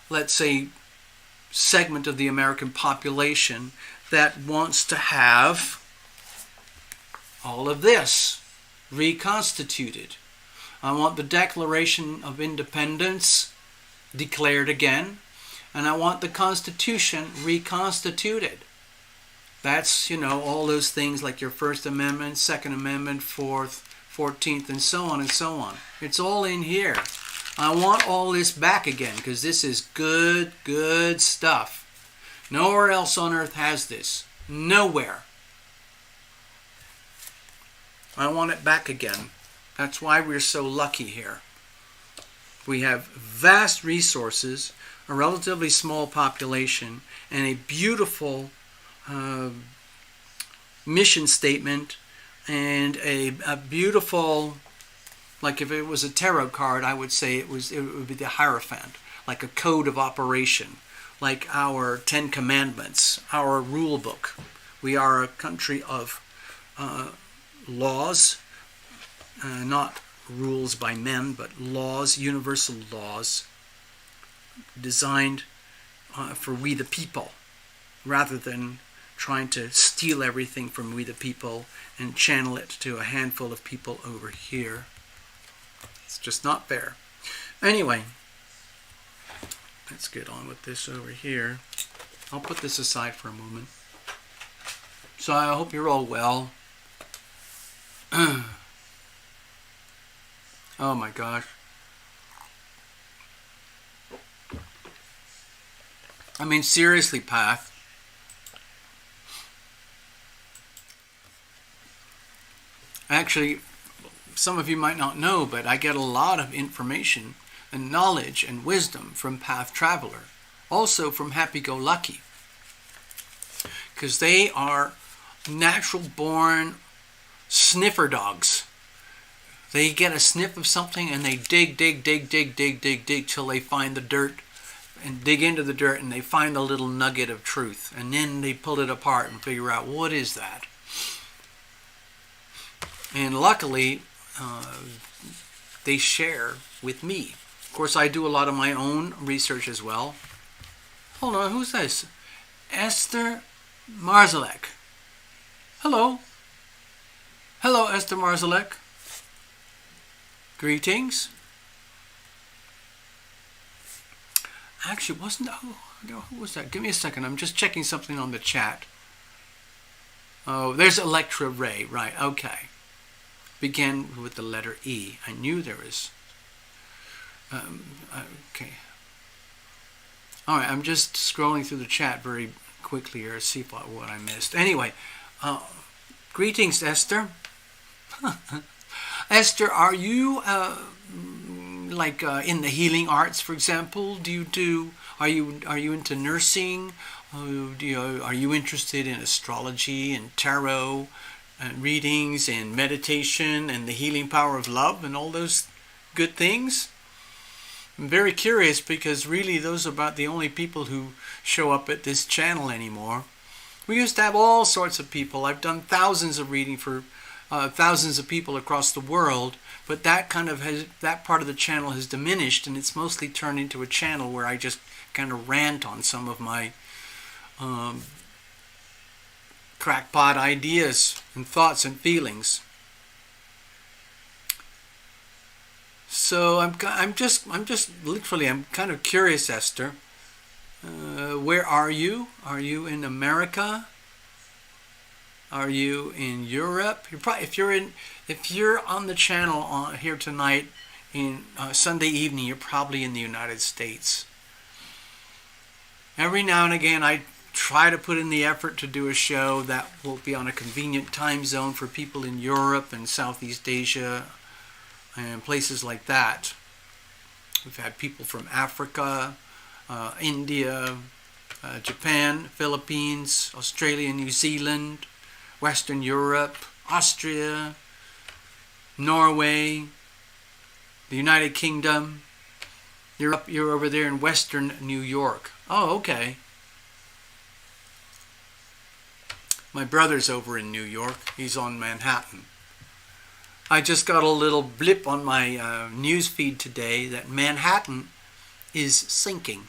let's say, segment of the American population that wants to have all of this reconstituted. I want the Declaration of Independence declared again, and I want the Constitution reconstituted. That's, all those things like your First Amendment, Second Amendment, Fourth, 14th, and so on and so on. It's all in here. I want all this back again because this is good, good stuff. Nowhere else on earth has this. Nowhere. I want it back again. That's why we're so lucky here. We have vast resources, a relatively small population, and a beautiful mission statement, and a beautiful, like if it was a tarot card, I would say it would be the Hierophant, like a code of operation, like our 10 Commandments, our rule book. We are a country of laws, not rules by men, but laws, universal laws, designed for we the people, rather than trying to steal everything from we the people and channel it to a handful of people over here. It's just not fair. Anyway, let's get on with this over here. I'll put this aside for a moment. So I hope you're all well. Oh my gosh. I mean, seriously, Path. Actually, some of you might not know, but I get a lot of information and knowledge and wisdom from Path Traveler. Also from Happy Go Lucky. Because they are natural born sniffer dogs. They get a sniff of something and they dig till they find the dirt, and dig into the dirt and they find a little nugget of truth, and then they pull it apart and figure out what is that. And luckily they share with me. Of course, I do a lot of my own research as well. Hold on, who's this? Esther Marzalek. Hello. Hello, Esther Marzalek. Greetings. Actually, wasn't... Oh, no, who was that? Give me a second. I'm just checking something on the chat. Oh, there's Electra Ray. Right, okay. Began with the letter E. I knew there was... okay. All right, I'm just scrolling through the chat very quickly here to see what I missed. Anyway, greetings, Esther. Esther, are you like in the healing arts, for example? Are you into nursing? Are you interested in astrology and tarot and readings and meditation and the healing power of love and all those good things? I'm very curious, because really those are about the only people who show up at this channel anymore. We used to have all sorts of people. I've done thousands of reading for thousands of people across the world, but that part of the channel has diminished, and it's mostly turned into a channel where I just kind of rant on some of my crackpot ideas and thoughts and feelings. So I'm just literally, I'm kind of curious, Esther. Where are you? Are you in America? Are you in Europe? You're probably, if you're on the channel here tonight in Sunday evening, you're probably in the United States. Every now and again, I try to put in the effort to do a show that will be on a convenient time zone for people in Europe and Southeast Asia and places like that. We've had people from Africa, India, Japan, Philippines, Australia, New Zealand, Western Europe, Austria, Norway, the United Kingdom. You're over there in Western New York. Oh, okay. My brother's over in New York. He's on Manhattan. I just got a little blip on my news feed today that Manhattan is sinking.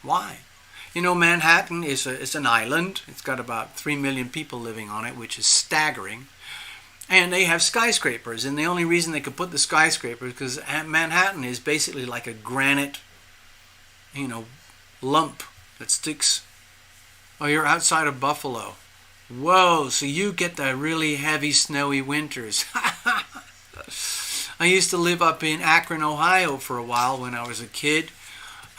Why? You know, Manhattan is an island. It's got about 3 million people living on it, which is staggering. And they have skyscrapers, and the only reason they could put the skyscrapers is because Manhattan is basically like a granite, lump that sticks. Oh, you're outside of Buffalo. Whoa, so you get the really heavy snowy winters. I used to live up in Akron, Ohio for a while when I was a kid,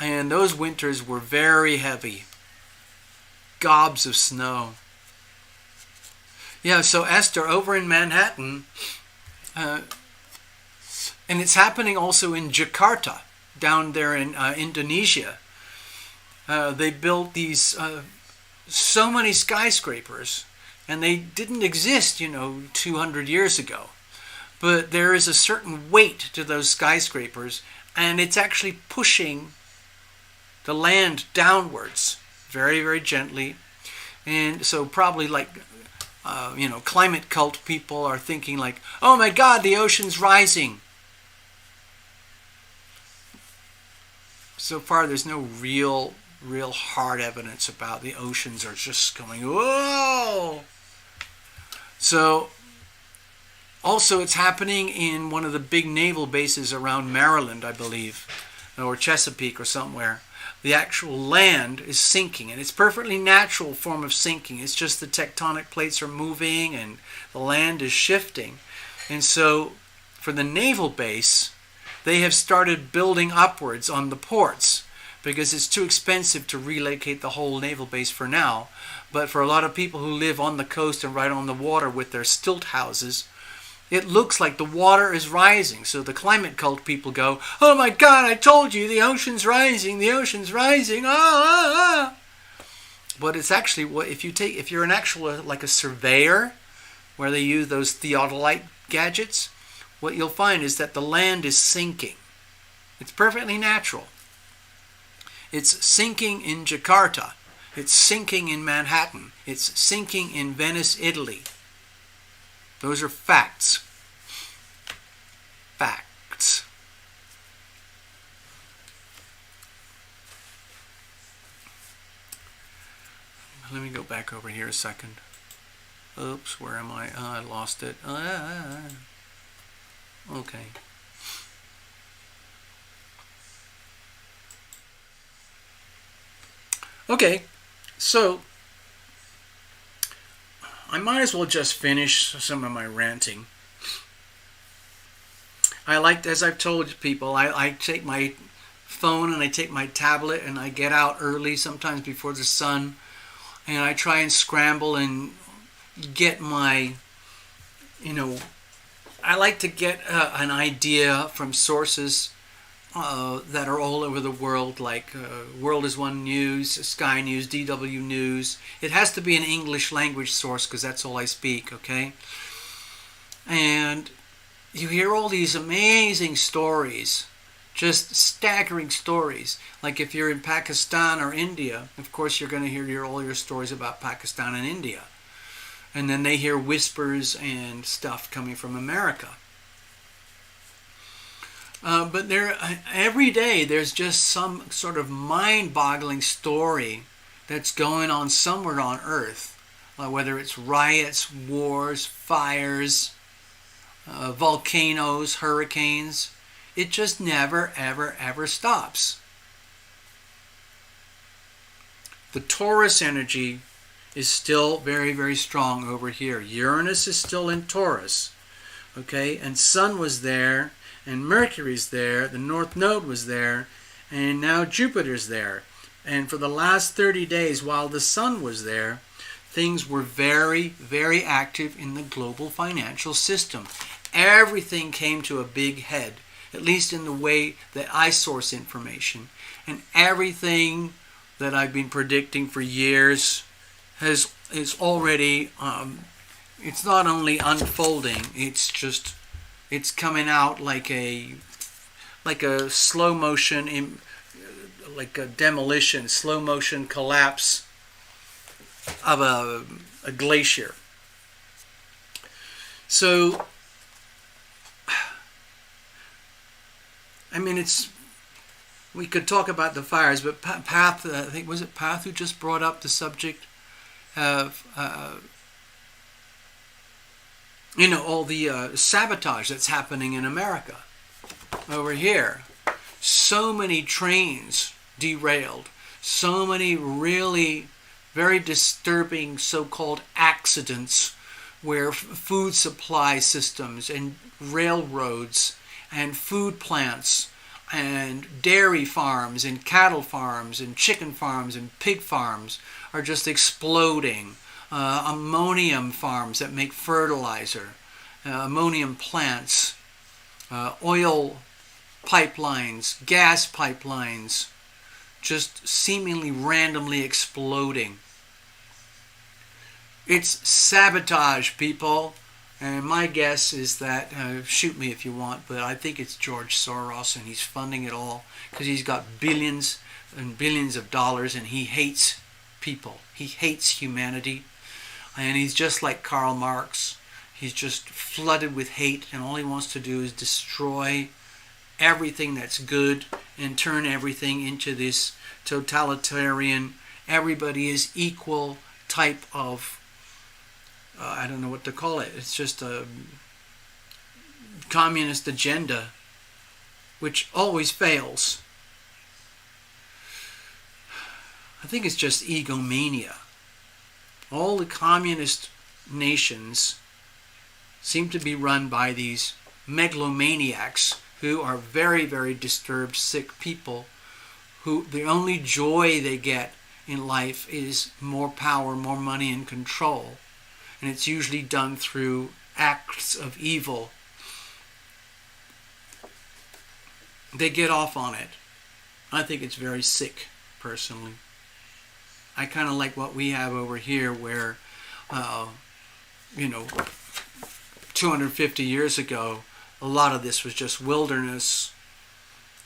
and those winters were very heavy. Gobs of snow. Yeah, so Esther, over in Manhattan, And it's happening also in Jakarta, down there in Indonesia. They built these so many skyscrapers, and they didn't exist, 200 years ago. But there is a certain weight to those skyscrapers, and it's actually pushing the land downwards very, very gently. And so probably like, climate cult people are thinking like, oh my God, the ocean's rising. So far, there's no real hard evidence about the oceans are just going, whoa! So, also it's happening in one of the big naval bases around Maryland, I believe, or Chesapeake or somewhere. The actual land is sinking, and it's a perfectly natural form of sinking. It's just the tectonic plates are moving and the land is shifting. And so, for the naval base, they have started building upwards on the ports because it's too expensive to relocate the whole naval base for now. But for a lot of people who live on the coast and right on the water with their stilt houses, it looks like the water is rising. So the climate cult people go, oh my God, I told you, the ocean's rising, the ocean's rising. But it's actually, if you're an actual, like a surveyor, where they use those theodolite gadgets, what you'll find is that the land is sinking. It's perfectly natural. It's sinking in Jakarta. It's sinking in Manhattan. It's sinking in Venice, Italy. Those are facts. Facts. Let me go back over here a second. Oops, where am I? I lost it. Okay. Okay, so I might as well just finish some of my ranting. As I've told people, I take my phone and I take my tablet and I get out early, sometimes before the sun, and I try and scramble and get my, I like to get an idea from sources that are all over the world, like World is One News, Sky News, DW News. It has to be an English language source because that's all I speak, okay? And you hear all these amazing stories, just staggering stories. Like if you're in Pakistan or India, of course you're going to hear all your stories about Pakistan and India. And then they hear whispers and stuff coming from America. But every day there's just some sort of mind-boggling story that's going on somewhere on Earth, whether it's riots, wars, fires, volcanoes, hurricanes. It just never, ever, ever stops. The Taurus energy is still very, very strong over here. Uranus is still in Taurus, okay? And Sun was there, and Mercury's there, the North Node was there, and now Jupiter's there. And for the last 30 days, while the Sun was there, things were very, very active in the global financial system. Everything came to a big head, at least in the way that I source information. And everything that I've been predicting for years is already, it's not only unfolding, it's coming out like a slow motion, like a demolition, slow motion collapse of a glacier. So, I mean, we could talk about the fires, but Path, I think, was it Path who just brought up the subject of, all the sabotage that's happening in America over here. So many trains derailed, so many really very disturbing so-called accidents where food supply systems and railroads and food plants and dairy farms and cattle farms and chicken farms and pig farms are just exploding. Ammonium farms that make fertilizer, ammonium plants, oil pipelines, gas pipelines, just seemingly randomly exploding. It's sabotage, people. And my guess is that, shoot me if you want, but I think it's George Soros, and he's funding it all because he's got billions and billions of dollars, and he hates people. He hates humanity. And he's just like Karl Marx. He's just flooded with hate, and all he wants to do is destroy everything that's good and turn everything into this totalitarian, everybody is equal type of, I don't know what to call it. It's just a communist agenda, which always fails. I think it's just egomania. All the communist nations seem to be run by these megalomaniacs who are very, very disturbed, sick people who the only joy they get in life is more power, more money, and control. And it's usually done through acts of evil. They get off on it. I think it's very sick, personally. I kind of like what we have over here where, 250 years ago, a lot of this was just wilderness.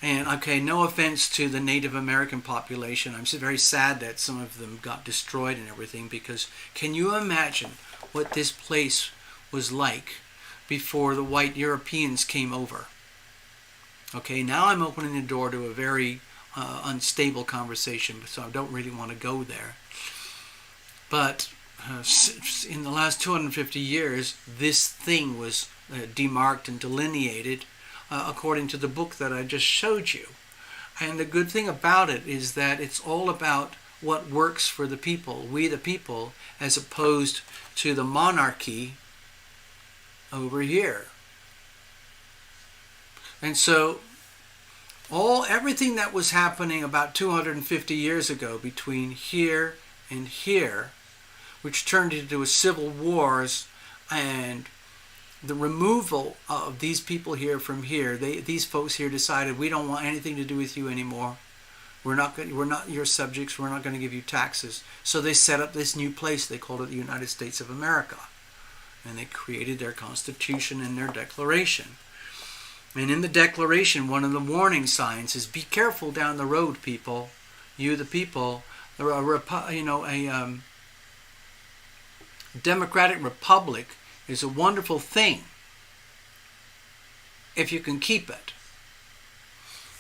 And, okay, no offense to the Native American population. I'm very sad that some of them got destroyed and everything, because can you imagine what this place was like before the white Europeans came over? Okay, now I'm opening the door to a very unstable conversation, so I don't really want to go there. But in the last 250 years, this thing was demarked and delineated according to the book that I just showed you. And the good thing about it is that it's all about what works for the people, we the people, as opposed to the monarchy over here. And so everything that was happening about 250 years ago between here and here, which turned into a civil wars and the removal of these people here from here, these folks here decided, we don't want anything to do with you anymore. We're not your subjects. We're not going to give you taxes. So they set up this new place. They called it the United States of America. And they created their Constitution and their Declaration. And in the Declaration, one of the warning signs is, be careful down the road, people. You, the people. A democratic republic is a wonderful thing if you can keep it.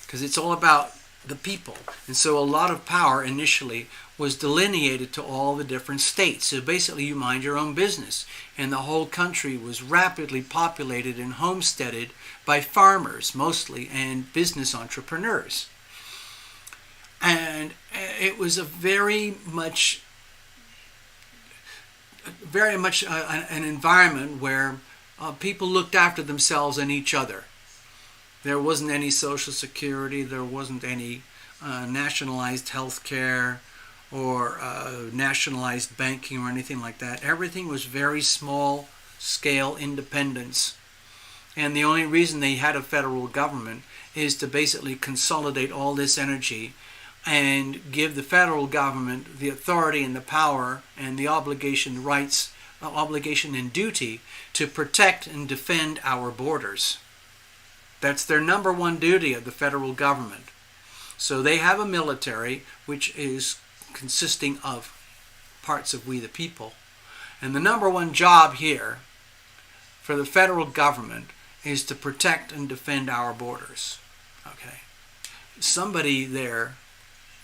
Because it's all about the people. And so a lot of power initially was delineated to all the different states. So basically you mind your own business. And the whole country was rapidly populated and homesteaded by farmers mostly and business entrepreneurs. And it was a very much an environment where people looked after themselves and each other. There wasn't any Social Security, there wasn't any nationalized health care or nationalized banking or anything like that. Everything was very small scale independence. And the only reason they had a federal government is to basically consolidate all this energy and give the federal government the authority and the power and the obligation and duty to protect and defend our borders. That's their number one duty of the federal government. So they have a military which is consisting of parts of we the people. And the number one job here for the federal government is to protect and defend our borders. Okay. Somebody there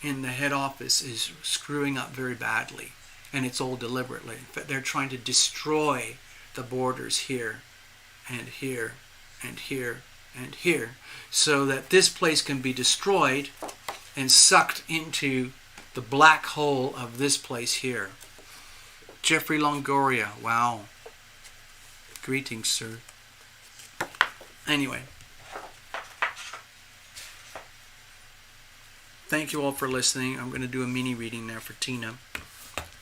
in the head office is screwing up very badly, and it's all deliberately. But they're trying to destroy the borders here and here and here and here, so that this place can be destroyed and sucked into the black hole of this place here. Jeffrey Longoria, wow. Greetings, sir. Anyway, thank you all for listening. I'm going to do a mini reading now for Tina.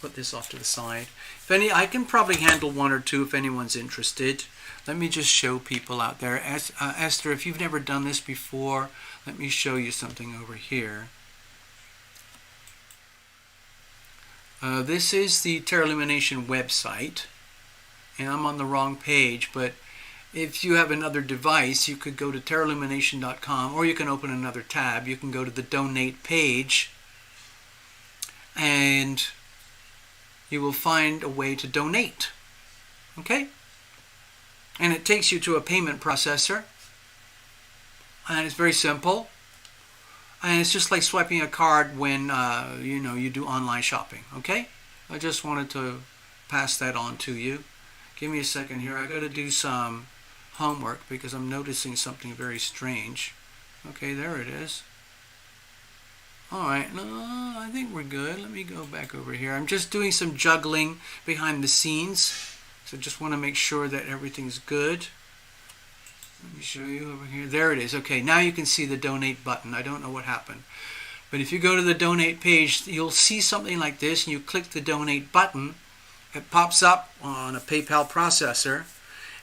put this off to the side. I can probably handle one or two if anyone's interested. Let me just show people out there. Esther, if you've never done this before, let me show you something over here. This is the TarotLumination website, and I'm on the wrong page, but if you have another device, you could go to TarotLumination.com, or you can open another tab. You can go to the donate page, and you will find a way to donate. Okay? And it takes you to a payment processor, and it's very simple. And it's just like swiping a card when you do online shopping. Okay? I just wanted to pass that on to you. Give me a second here. I got to do some homework because I'm noticing something very strange. Okay, there it is. Alright, no, I think we're good. Let me go back over here. I'm just doing some juggling behind the scenes. So just want to make sure that everything's good. Let me show you over here. There it is. Okay, now you can see the donate button. I don't know what happened. But if you go to the donate page, you'll see something like this, and you click the donate button. It pops up on a PayPal processor,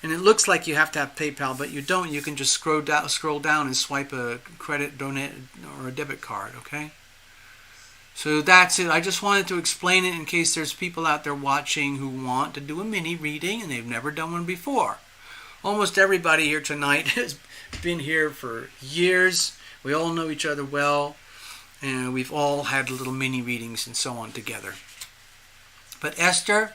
and it looks like you have to have PayPal, but you don't. You can just scroll down and swipe a credit, donate, or a debit card, okay? So that's it. I just wanted to explain it in case there's people out there watching who want to do a mini reading and they've never done one before. Almost everybody here tonight has been here for years. We all know each other well, and we've all had little mini readings and so on together. But Esther,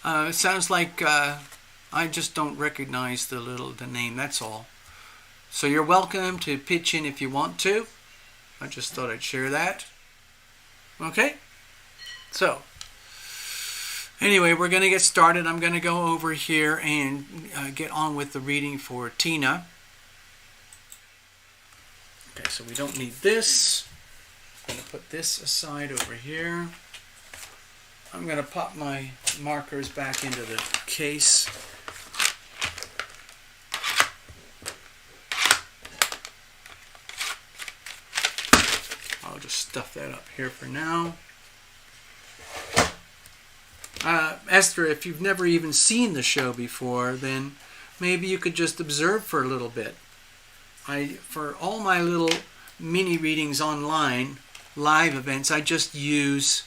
it sounds like I just don't recognize the name, that's all. So you're welcome to pitch in if you want to. I just thought I'd share that. Okay? So, anyway, we're going to get started. I'm going to go over here and get on with the reading for Tina. Okay, so we don't need this. I'm going to put this aside over here. I'm going to pop my markers back into the case. I'll just stuff that up here for now. Esther, if you've never even seen the show before, then maybe you could just observe for a little bit. For all my little mini readings online, live events, I just use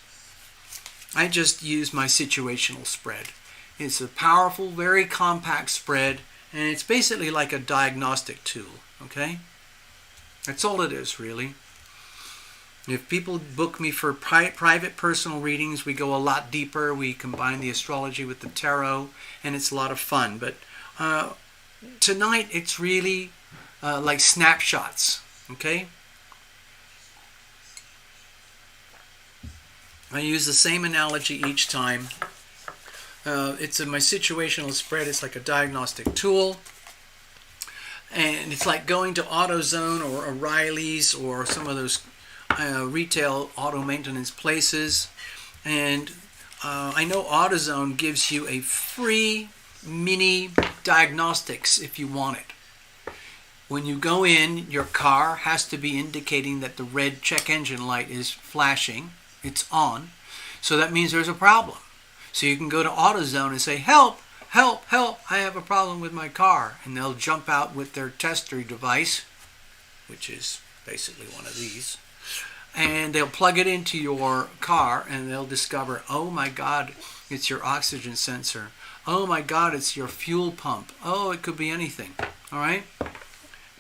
my situational spread. It's a powerful, very compact spread, and it's basically like a diagnostic tool, okay? That's all it is, really. If people book me for private personal readings, we go a lot deeper. We combine the astrology with the tarot, and it's a lot of fun. But tonight, it's really like snapshots, okay? I use the same analogy each time. It's my situational spread. It's like a diagnostic tool. And it's like going to AutoZone or O'Reilly's or some of those retail auto maintenance places. And I know AutoZone gives you a free mini diagnostics if you want it. When you go in, your car has to be indicating that the red check engine light is flashing. It's on. So that means there's a problem. So you can go to AutoZone and say, help, help, help, I have a problem with my car. And they'll jump out with their tester device, which is basically one of these. And they'll plug it into your car and they'll discover, oh my God, it's your oxygen sensor. Oh my God, it's your fuel pump. Oh, it could be anything. All right?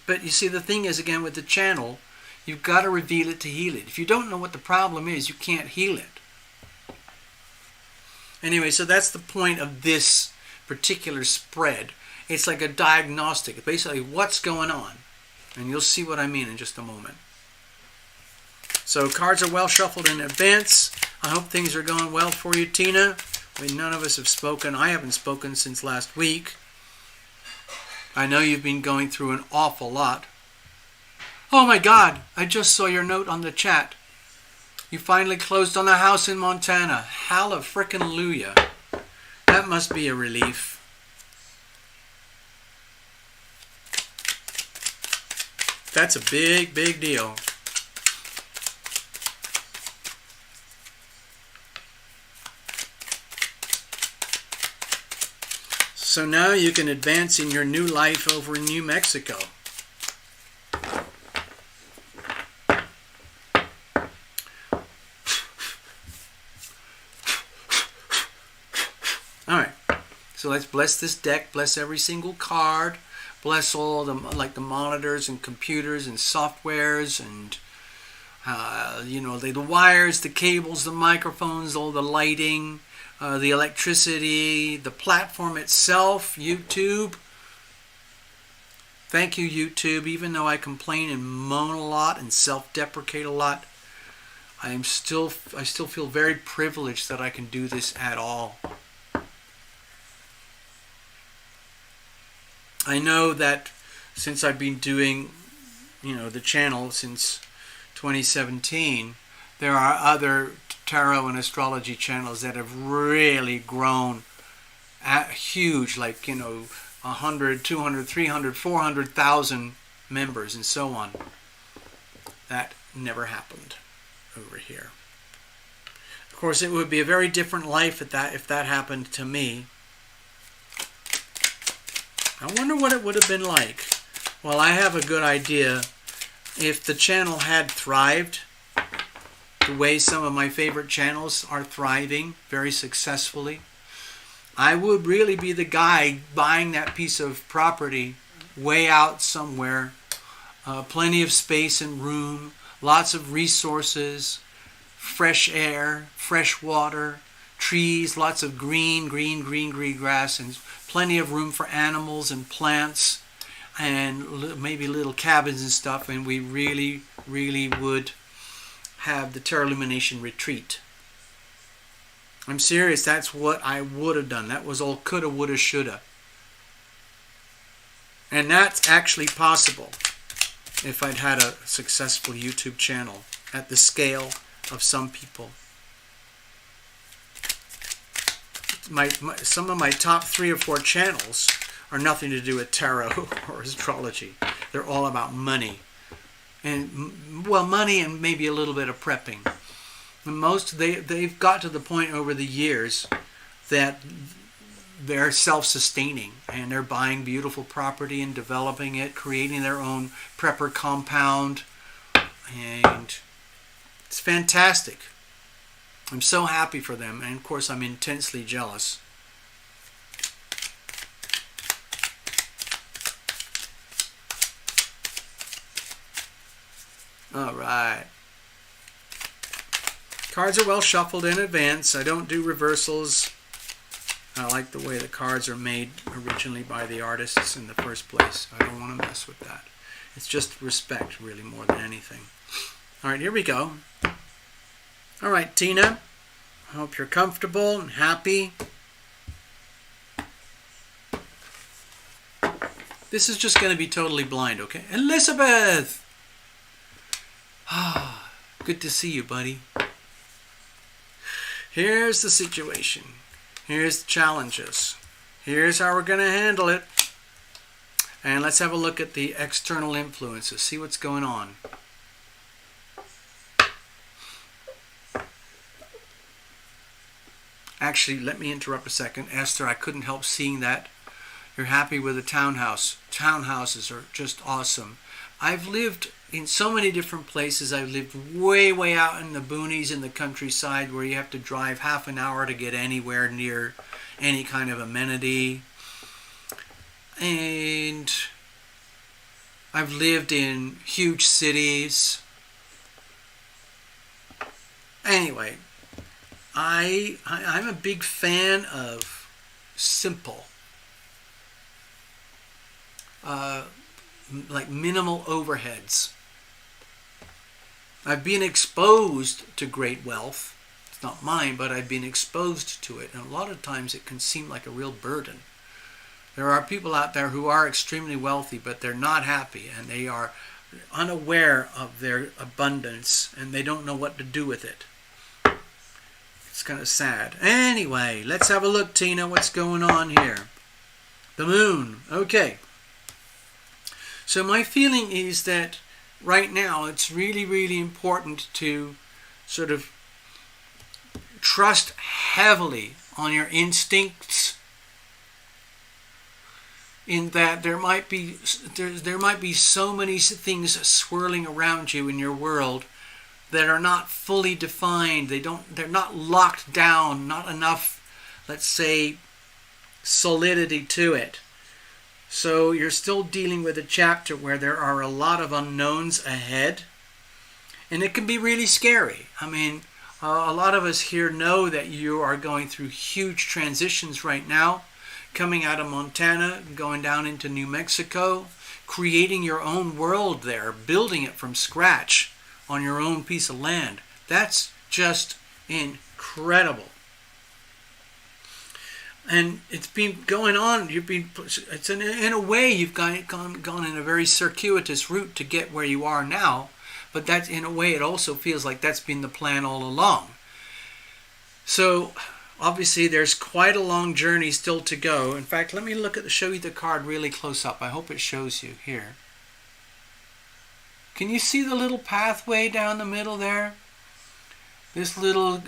But you see, the thing is, again, with the channel, you've got to reveal it to heal it. If you don't know what the problem is, you can't heal it. Anyway, so that's the point of this particular spread. It's like a diagnostic. Basically, what's going on? And you'll see what I mean in just a moment. So cards are well shuffled in advance. I hope things are going well for you, Tina. None of us have spoken. I haven't spoken since last week. I know you've been going through an awful lot. Oh my God, I just saw your note on the chat. You finally closed on a house in Montana. Hallelujah. That must be a relief. That's a big, big deal. So now you can advance in your new life over in New Mexico. Alright, so let's bless this deck, bless every single card, bless all the, like the monitors and computers and softwares and you know, the wires, the cables, the microphones, all the lighting, the electricity, the platform itself, YouTube. Thank you, YouTube. Even though I complain and moan a lot and self-deprecate a lot, I still feel very privileged that I can do this at all. I know that since I've been doing, you know, the channel since 2017, there are other tarot and astrology channels that have really grown huge, like, you know, 100, 200, 300, 400,000 members and so on. That never happened over here. Of course, it would be a very different life if that happened to me. I wonder what it would have been like. Well, I have a good idea. If the channel had thrived the way some of my favorite channels are thriving very successfully, I would really be the guy buying that piece of property way out somewhere. Plenty of space and room, lots of resources, fresh air, fresh water, trees, lots of green grass, and plenty of room for animals and plants, and maybe little cabins and stuff, and we really would have the TarotLumination retreat. I'm serious, that's what I would have done. That was all coulda, woulda, shoulda. And that's actually possible if I'd had a successful YouTube channel at the scale of some people. Some of my top 3 or 4 channels are nothing to do with tarot or astrology. They're all about money. And, well, money and maybe a little bit of prepping. They've got to the point over the years that they're self-sustaining and they're buying beautiful property and developing it, creating their own prepper compound, and it's fantastic. I'm so happy for them, and of course I'm intensely jealous. Alright. Cards are well shuffled in advance. I don't do reversals. I like the way the cards are made originally by the artists in the first place. I don't want to mess with that. It's just respect, really, more than anything. Alright, here we go. Alright, Tina. I hope you're comfortable and happy. This is just going to be totally blind, okay? Elizabeth! Ah, good to see you, buddy. Here's the situation. Here's the challenges. Here's how we're going to handle it. And let's have a look at the external influences. See what's going on. Actually, let me interrupt a second. Esther, I couldn't help seeing that. You're happy with the townhouse. Townhouses are just awesome. I've lived in so many different places. I've lived way out in the boonies in the countryside where you have to drive half an hour to get anywhere near any kind of amenity. And I've lived in huge cities. Anyway, I'm a big fan of simple, like minimal overheads. I've been exposed to great wealth. It's not mine, but I've been exposed to it. And a lot of times it can seem like a real burden. There are people out there who are extremely wealthy, but they're not happy, and they are unaware of their abundance, and they don't know what to do with it. It's kind of sad. Anyway, let's have a look, Tina. What's going on here? The moon. Okay. So my feeling is that right now it's really important to sort of trust heavily on your instincts in that there might be so many things swirling around you in your world that are not fully defined. They're not locked down, not enough, let's say, solidity to it. So you're still dealing with a chapter where there are a lot of unknowns ahead, and it can be really scary. I mean, a lot of us here know that you are going through huge transitions right now, coming out of Montana, going down into New Mexico, creating your own world there, building it from scratch on your own piece of land. That's just incredible. And it's been going on. It's in a way you've gone in a very circuitous route to get where you are now. But that, in a way, it also feels like that's been the plan all along. So obviously there's quite a long journey still to go. In fact, let me show you the card really close up. I hope it shows you here. Can you see the little pathway down the middle there? This little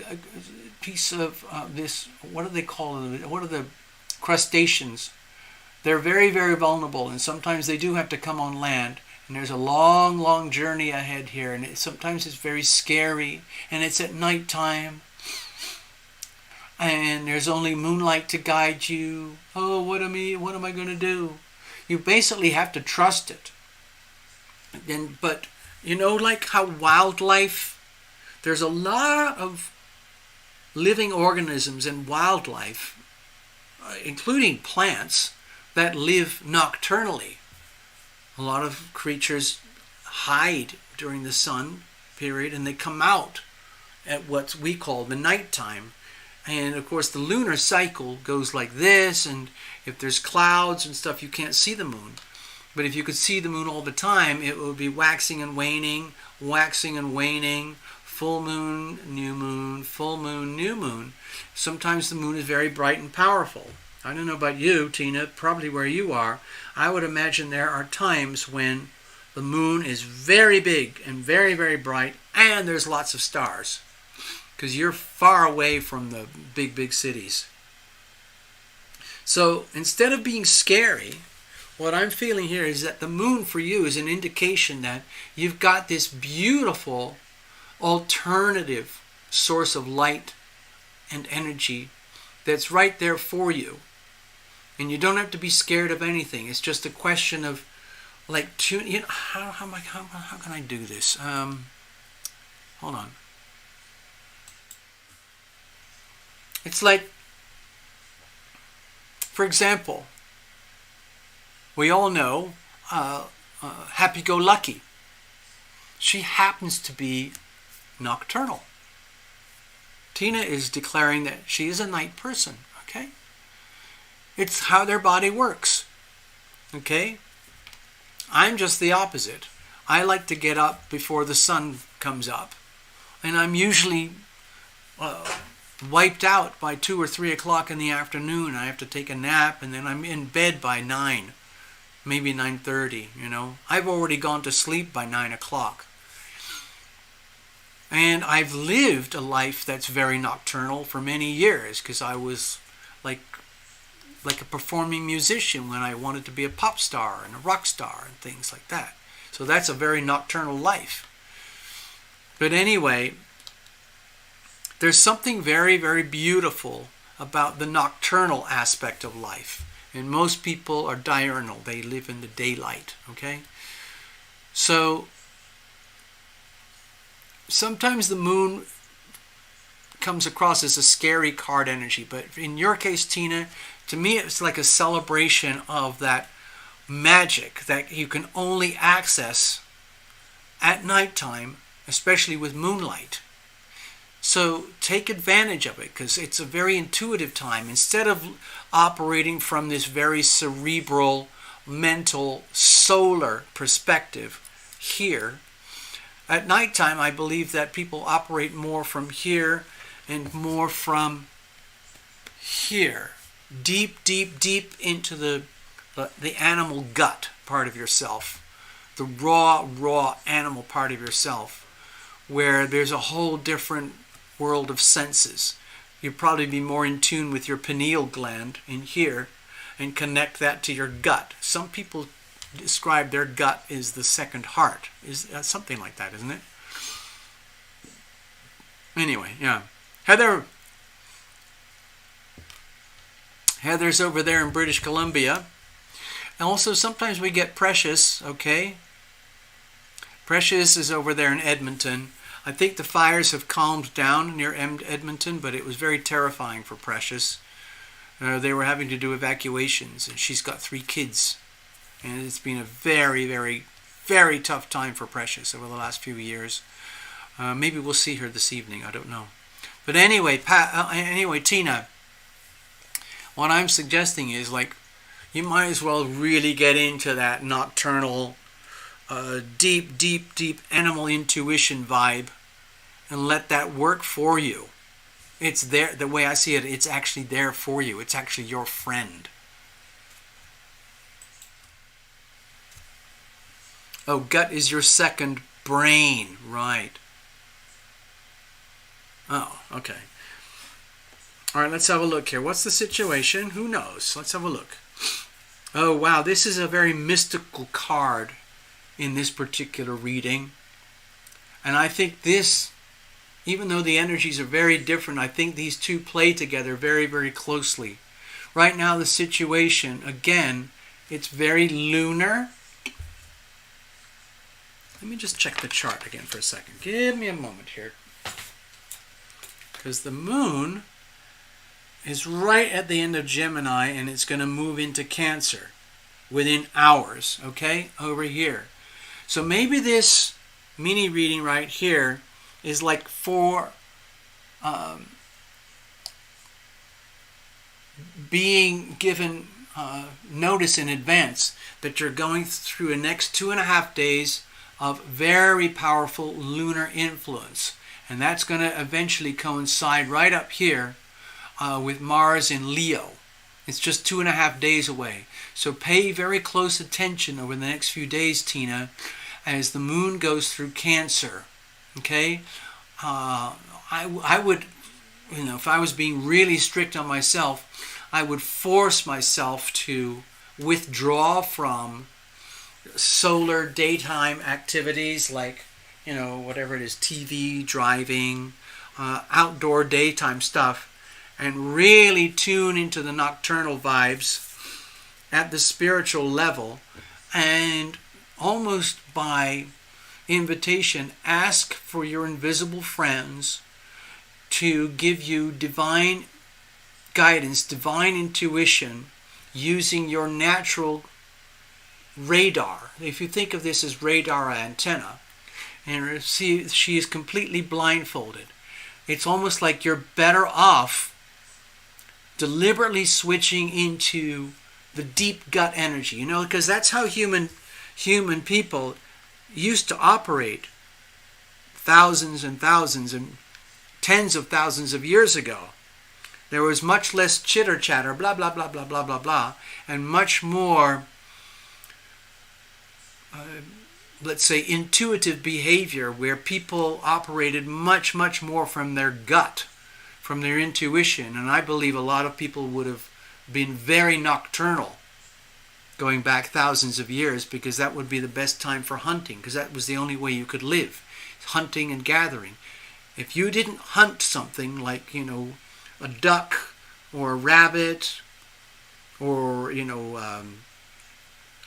piece of this, what do they call them? What are the crustaceans? They're very, very vulnerable, and sometimes they do have to come on land. And there's a long, long journey ahead here, and sometimes it's very scary, and it's at nighttime, and there's only moonlight to guide you. Oh, what am I going to do? You basically have to trust it. But you know, like how wildlife, there's a lot of living organisms in wildlife, including plants, that live nocturnally. A lot of creatures hide during the sun period, and they come out at what we call the nighttime. And of course the lunar cycle goes like this, and if there's clouds and stuff, you can't see the moon. But if you could see the moon all the time, it would be waxing and waning, full moon, new moon, full moon, new moon. Sometimes the moon is very bright and powerful. I don't know about you, Tina, probably where you are. I would imagine there are times when the moon is very big and very, very bright, and there's lots of stars, because you're far away from the big, big cities. So instead of being scary, what I'm feeling here is that the moon for you is an indication that you've got this beautiful alternative source of light and energy that's right there for you. And you don't have to be scared of anything. It's just a question of, like, you know, how can I do this? Hold on. It's like, for example, we all know Happy-Go-Lucky. She happens to be nocturnal. Tina is declaring that she is a night person, okay? It's how their body works, okay? I'm just the opposite. I like to get up before the sun comes up, and I'm usually wiped out by 2 or 3 o'clock in the afternoon. I have to take a nap, and then I'm in bed by 9, maybe 9:30, you know. I've already gone to sleep by 9 o'clock. And I've lived a life that's very nocturnal for many years, because I was like a performing musician when I wanted to be a pop star and a rock star and things like that. So that's a very nocturnal life. But anyway, there's something very, very beautiful about the nocturnal aspect of life. And most people are diurnal. They live in the daylight, okay? So sometimes the moon comes across as a scary card energy, but in your case, Tina, to me it's like a celebration of that magic that you can only access at nighttime, especially with moonlight. So take advantage of it, because it's a very intuitive time. Instead of operating from this very cerebral, mental, solar perspective here, at nighttime I believe that people operate more from here and more from here. Deep, deep, deep into the animal gut part of yourself. The raw animal part of yourself, where there's a whole different world of senses. You'd probably be more in tune with your pineal gland in here, and connect that to your gut. Some people describe their gut as the second heart. Is something like that, isn't it? Anyway, yeah. Heather's over there in British Columbia. And also sometimes we get Precious, okay? Precious is over there in Edmonton. I think the fires have calmed down near Edmonton, but it was very terrifying for Precious. They were having to do evacuations, and she's got 3 kids. And it's been a very, very, very tough time for Precious over the last few years. Maybe we'll see her this evening. I don't know. But anyway, Tina, what I'm suggesting is, like, you might as well really get into that nocturnal, deep, deep, deep animal intuition vibe and let that work for you. It's there. The way I see it, it's actually there for you. It's actually your friend. Oh, gut is your second brain, right? Oh, okay. All right, let's have a look here. What's the situation? Who knows? Let's have a look. Oh, wow, this is a very mystical card in this particular reading. And I think this, even though the energies are very different, I think these two play together very, very closely. Right now, the situation, again, it's very lunar. Let me just check the chart again for a second. Give me a moment here. Because the moon is right at the end of Gemini, and it's going to move into Cancer within hours, okay, over here. So maybe this mini reading right here is like for being given notice in advance that you're going through the next 2.5 days of very powerful lunar influence. And that's going to eventually coincide right up here with Mars in Leo. It's just 2.5 days away. So pay very close attention over the next few days, Tina, as the moon goes through Cancer. Okay? I would, if I was being really strict on myself, I would force myself to withdraw from solar daytime activities like, whatever it is, TV, driving, outdoor daytime stuff, and really tune into the nocturnal vibes at the spiritual level, and almost by invitation ask for your invisible friends to give you divine guidance, divine intuition, using your natural radar. If you think of this as radar antenna, and see, she is completely blindfolded. It's almost like you're better off deliberately switching into the deep gut energy, because that's how human people used to operate thousands and thousands and tens of thousands of years ago. There was much less chitter chatter, blah blah blah blah blah blah blah, and much more let's say intuitive behavior, where people operated much, much more from their gut, from their intuition. And I believe a lot of people would have been very nocturnal going back thousands of years, because that would be the best time for hunting, because that was the only way you could live, hunting and gathering. If you didn't hunt something like, a duck or a rabbit or,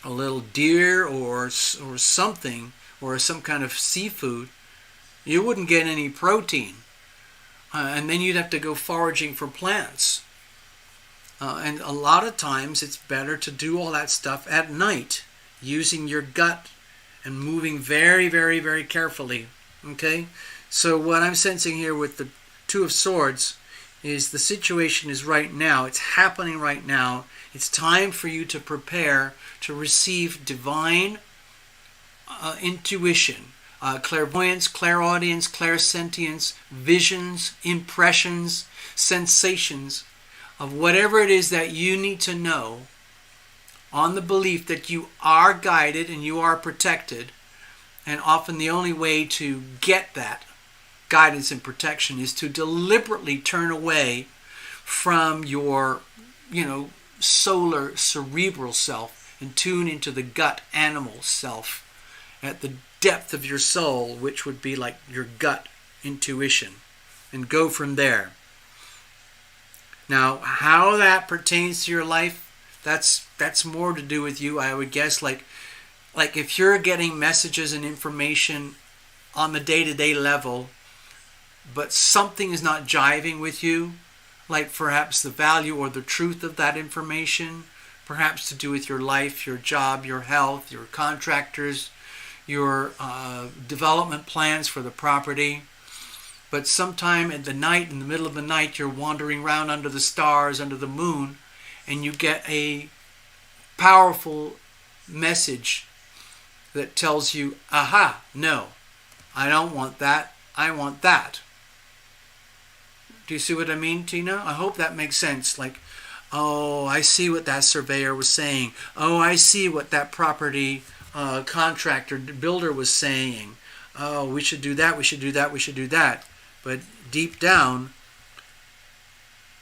a little deer or something, or some kind of seafood, you wouldn't get any protein. And then you'd have to go foraging for plants. And a lot of times it's better to do all that stuff at night, using your gut and moving very, very, very carefully. Okay? So what I'm sensing here with the Two of Swords is the situation is right now. It's happening right now. It's time for you to prepare to receive divine intuition, clairvoyance, clairaudience, clairsentience, visions, impressions, sensations of whatever it is that you need to know, on the belief that you are guided and you are protected. And often the only way to get that guidance and protection is to deliberately turn away from your, solar cerebral self and tune into the gut animal self at the depth of your soul, which would be like your gut intuition, and go from there. Now, how that pertains to your life, that's more to do with you, I would guess. Like if you're getting messages and information on the day-to-day level, but something is not jiving with you, like perhaps the value or the truth of that information, perhaps to do with your life, your job, your health, your contractors, your development plans for the property. But sometime in the night, in the middle of the night, you're wandering around under the stars, under the moon, and you get a powerful message that tells you, aha, no, I don't want that, I want that. Do you see what I mean, Tina? I hope that makes sense. Like, oh, I see what that surveyor was saying. Oh, I see what that property contractor, builder was saying. Oh, we should do that, we should do that, we should do that. But deep down,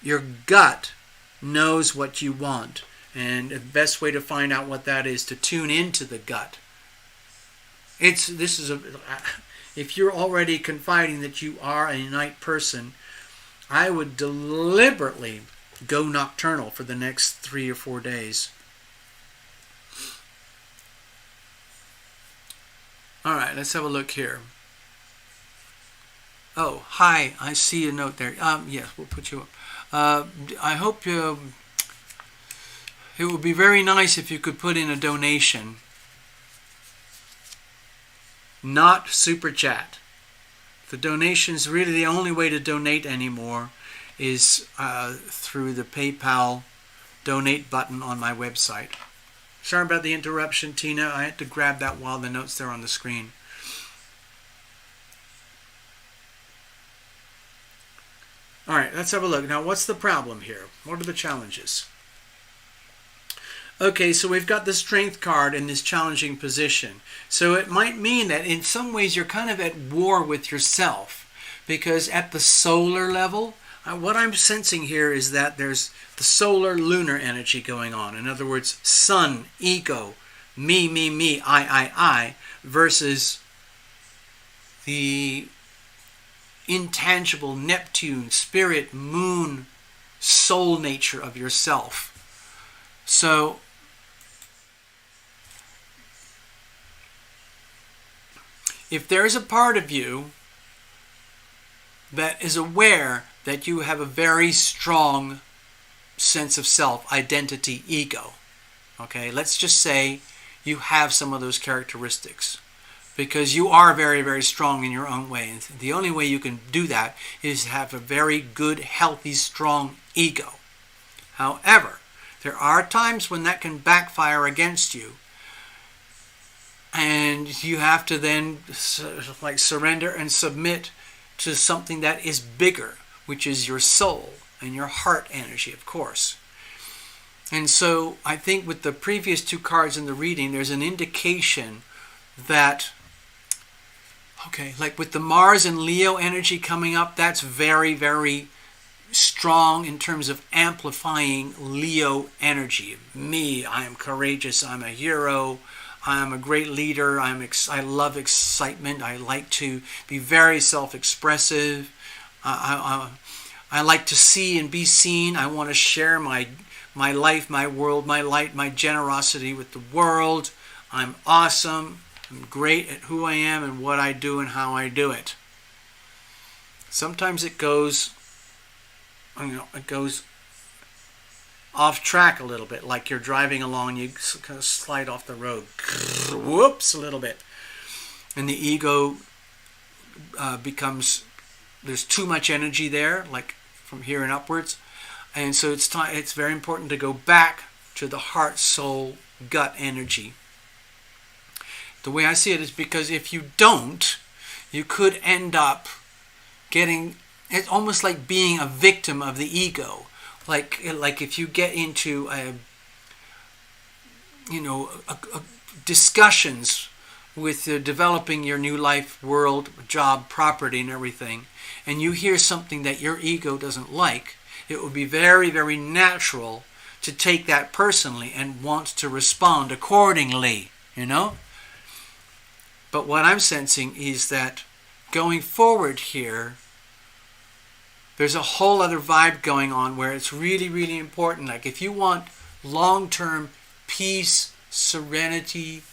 your gut knows what you want. And the best way to find out what that is to tune into the gut. If you're already confiding that you are a night person, I would deliberately go nocturnal for the next 3 or 4 days. All right, let's have a look here. Oh, hi, I see a note there. Yes, we'll put you up. I hope it would be very nice if you could put in a donation. Not super chat. The donation's really the only way to donate anymore is through the PayPal donate button on my website. Sorry about the interruption, Tina. I had to grab that while the notes there on the screen. All right, let's have a look. Now, what's the problem here? What are the challenges? Okay, so we've got the Strength card in this challenging position. So it might mean that in some ways you're kind of at war with yourself, because at the solar level, what I'm sensing here is that there's the solar lunar energy going on. In other words, sun, ego, me, I, versus the intangible Neptune, spirit, moon, soul nature of yourself. So if there's a part of you that is aware that you have a very strong sense of self, identity, ego, okay, let's just say you have some of those characteristics, because you are very, very strong in your own way. And the only way you can do that is to have a very good, healthy, strong ego. However, there are times when that can backfire against you, and you have to then surrender and submit to something that is bigger, which is your soul and your heart energy, of course. And so I think with the previous 2 cards in the reading, there's an indication that, okay, like with the Mars and Leo energy coming up, that's very, very strong in terms of amplifying Leo energy. Me, I am courageous, I'm a hero, I'm a great leader, I love excitement, I like to be very self-expressive, I like to see and be seen, I want to share my life, my world, my light, my generosity with the world. I'm awesome, I'm great at who I am and what I do and how I do it. Sometimes it goes off track a little bit, like you're driving along, you kind of slide off the road, whoops, a little bit, and the ego becomes, there's too much energy there, like from here and upwards, and so it's very important to go back to the heart, soul, gut energy. The way I see it is because if you don't, you could end up getting, it's almost like being a victim of the ego. Like if you get into discussions with developing your new life, world, job, property, and everything, and you hear something that your ego doesn't like, it would be very, very natural to take that personally and want to respond accordingly, you know? But what I'm sensing is that going forward here, there's a whole other vibe going on where it's really, really important. Like if you want long-term peace, serenity,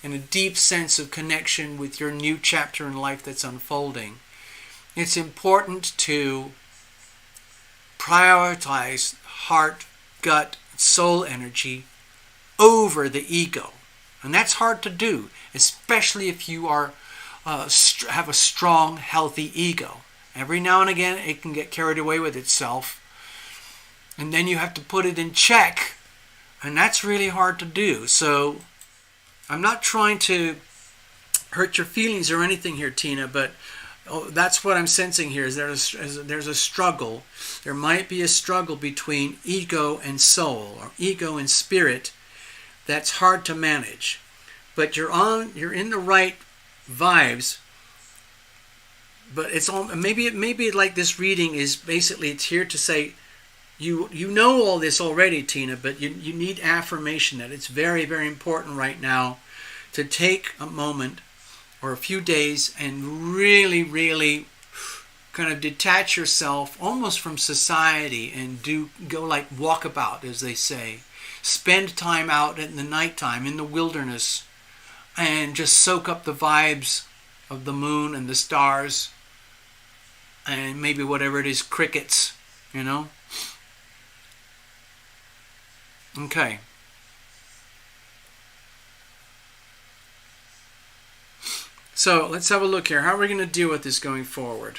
and a deep sense of connection with your new chapter in life that's unfolding, it's important to prioritize heart, gut, soul energy over the ego. And that's hard to do, especially if you are have a strong, healthy ego. Every now and again, it can get carried away with itself. And then you have to put it in check. And that's really hard to do. So I'm not trying to hurt your feelings or anything here, Tina, but that's what I'm sensing here, is there's a struggle. There might be a struggle between ego and soul, or ego and spirit, that's hard to manage. But you're in the right vibes. But it's all maybe like this reading is basically, it's here to say you know all this already, Tina, but you need affirmation that it's very, very important right now to take a moment or a few days and really, really kind of detach yourself almost from society and go like walkabout, as they say. Spend time out in the nighttime in the wilderness and just soak up the vibes of the moon and the stars and maybe whatever it is, crickets, you know. Okay. So let's have a look here. How are we going to deal with this going forward?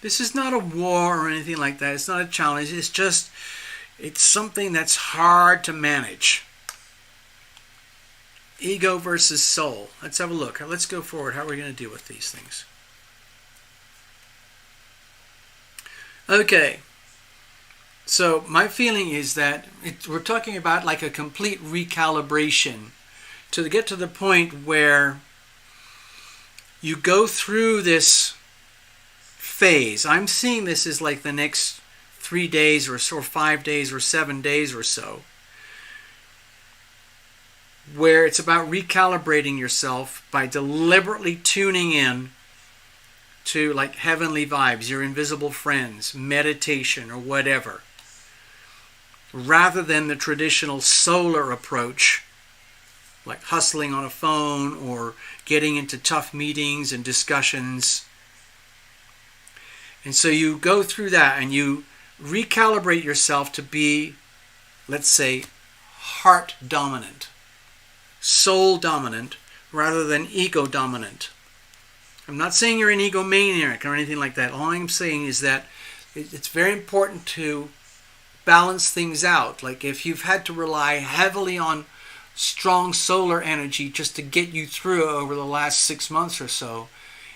This is not a war or anything like that. It's not a challenge. It's something that's hard to manage. Ego versus soul. Let's have a look. Let's go forward. How are we going to deal with these things? Okay. So my feeling is that we're talking about like a complete recalibration to get to the point where you go through this phase. I'm seeing this as like the next 3 days or 5 days or 7 days or so, where it's about recalibrating yourself by deliberately tuning in to like heavenly vibes, your invisible friends, meditation or whatever, rather than the traditional solar approach, like hustling on a phone or getting into tough meetings and discussions. And so you go through that and you recalibrate yourself to be, let's say, heart dominant, soul dominant, rather than ego dominant. I'm not saying you're an egomaniac or anything like that. All I'm saying is that it's very important to balance things out. Like if you've had to rely heavily on strong solar energy just to get you through over the last 6 months or so,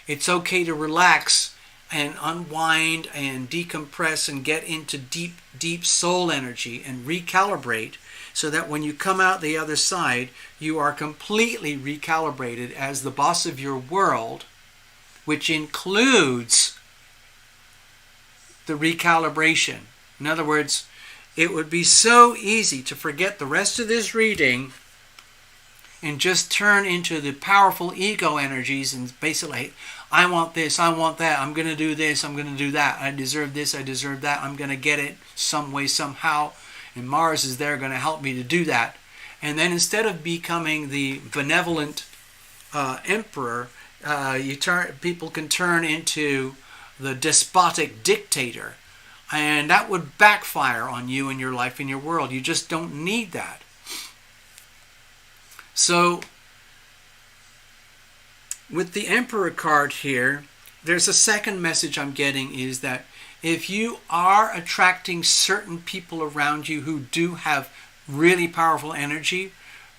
it's okay to relax and unwind and decompress and get into deep, deep soul energy and recalibrate, so that when you come out the other side, you are completely recalibrated as the boss of your world, which includes the recalibration. In other words, it would be so easy to forget the rest of this reading and just turn into the powerful ego energies and basically, I want this, I want that, I'm going to do this, I'm going to do that, I deserve this, I deserve that, I'm going to get it some way, somehow, and Mars is there going to help me to do that. And then instead of becoming the benevolent emperor, people can turn into the despotic dictator. And that would backfire on you and your life and your world. You just don't need that. So, with the Emperor card here, there's a second message I'm getting, is that if you are attracting certain people around you who do have really powerful energy,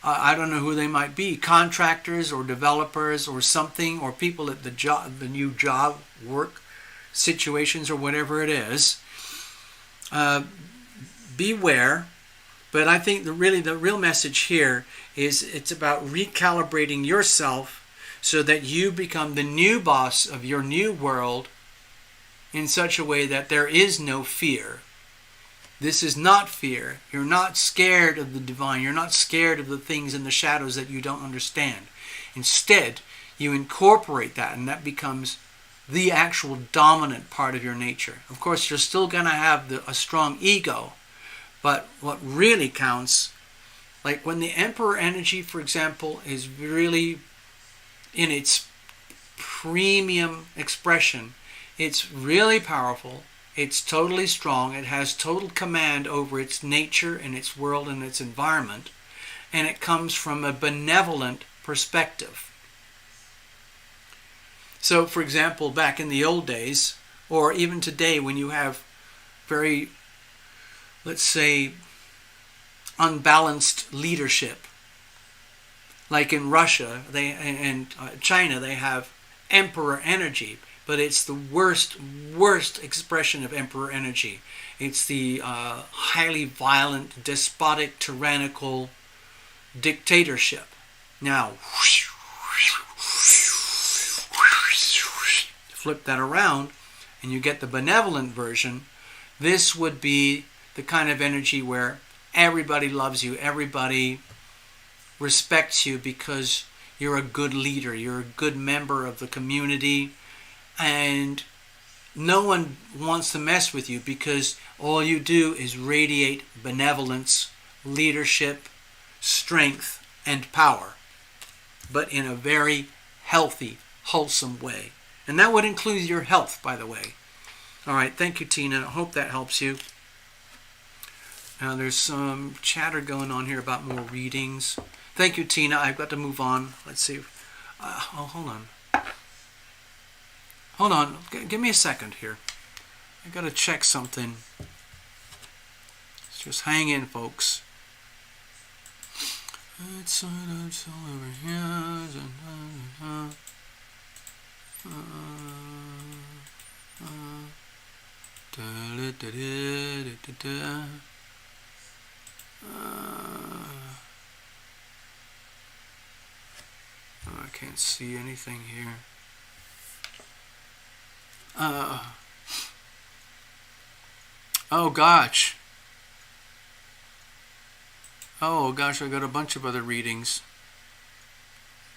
I don't know who they might be, contractors or developers or something, or people at the new job, work situations or whatever it is, beware. But I think the real message here is it's about recalibrating yourself so that you become the new boss of your new world in such a way that there is no fear. This is not fear. You're not scared of the divine. You're not scared of the things in the shadows that you don't understand. Instead, you incorporate that, and that becomes the actual dominant part of your nature. Of course, you're still going to have a strong ego, but what really counts, like when the Emperor energy, for example, is really in its premium expression, it's really powerful, it's totally strong, it has total command over its nature and its world and its environment, and it comes from a benevolent perspective. So, for example, back in the old days, or even today, when you have very, let's say, unbalanced leadership, like in Russia and China, they have Emperor energy, but it's the worst expression of Emperor energy. It's the highly violent, despotic, tyrannical dictatorship. Now, flip that around and you get the benevolent version. This would be the kind of energy where everybody loves you, everybody respects you because you're a good leader, you're a good member of the community, and no one wants to mess with you because all you do is radiate benevolence, leadership, strength, and power, but in a very healthy, wholesome way. And that would include your health, by the way. All right, thank you, Tina. I hope that helps you. Now, there's some chatter going on here about more readings. Thank you, Tina. I've got to move on. Let's see. Hold on. Hold on. Give me a second here. I got to check something. Just hang in, folks. It's all over here. I can't see anything here. Oh gosh. Oh gosh, I got a bunch of other readings.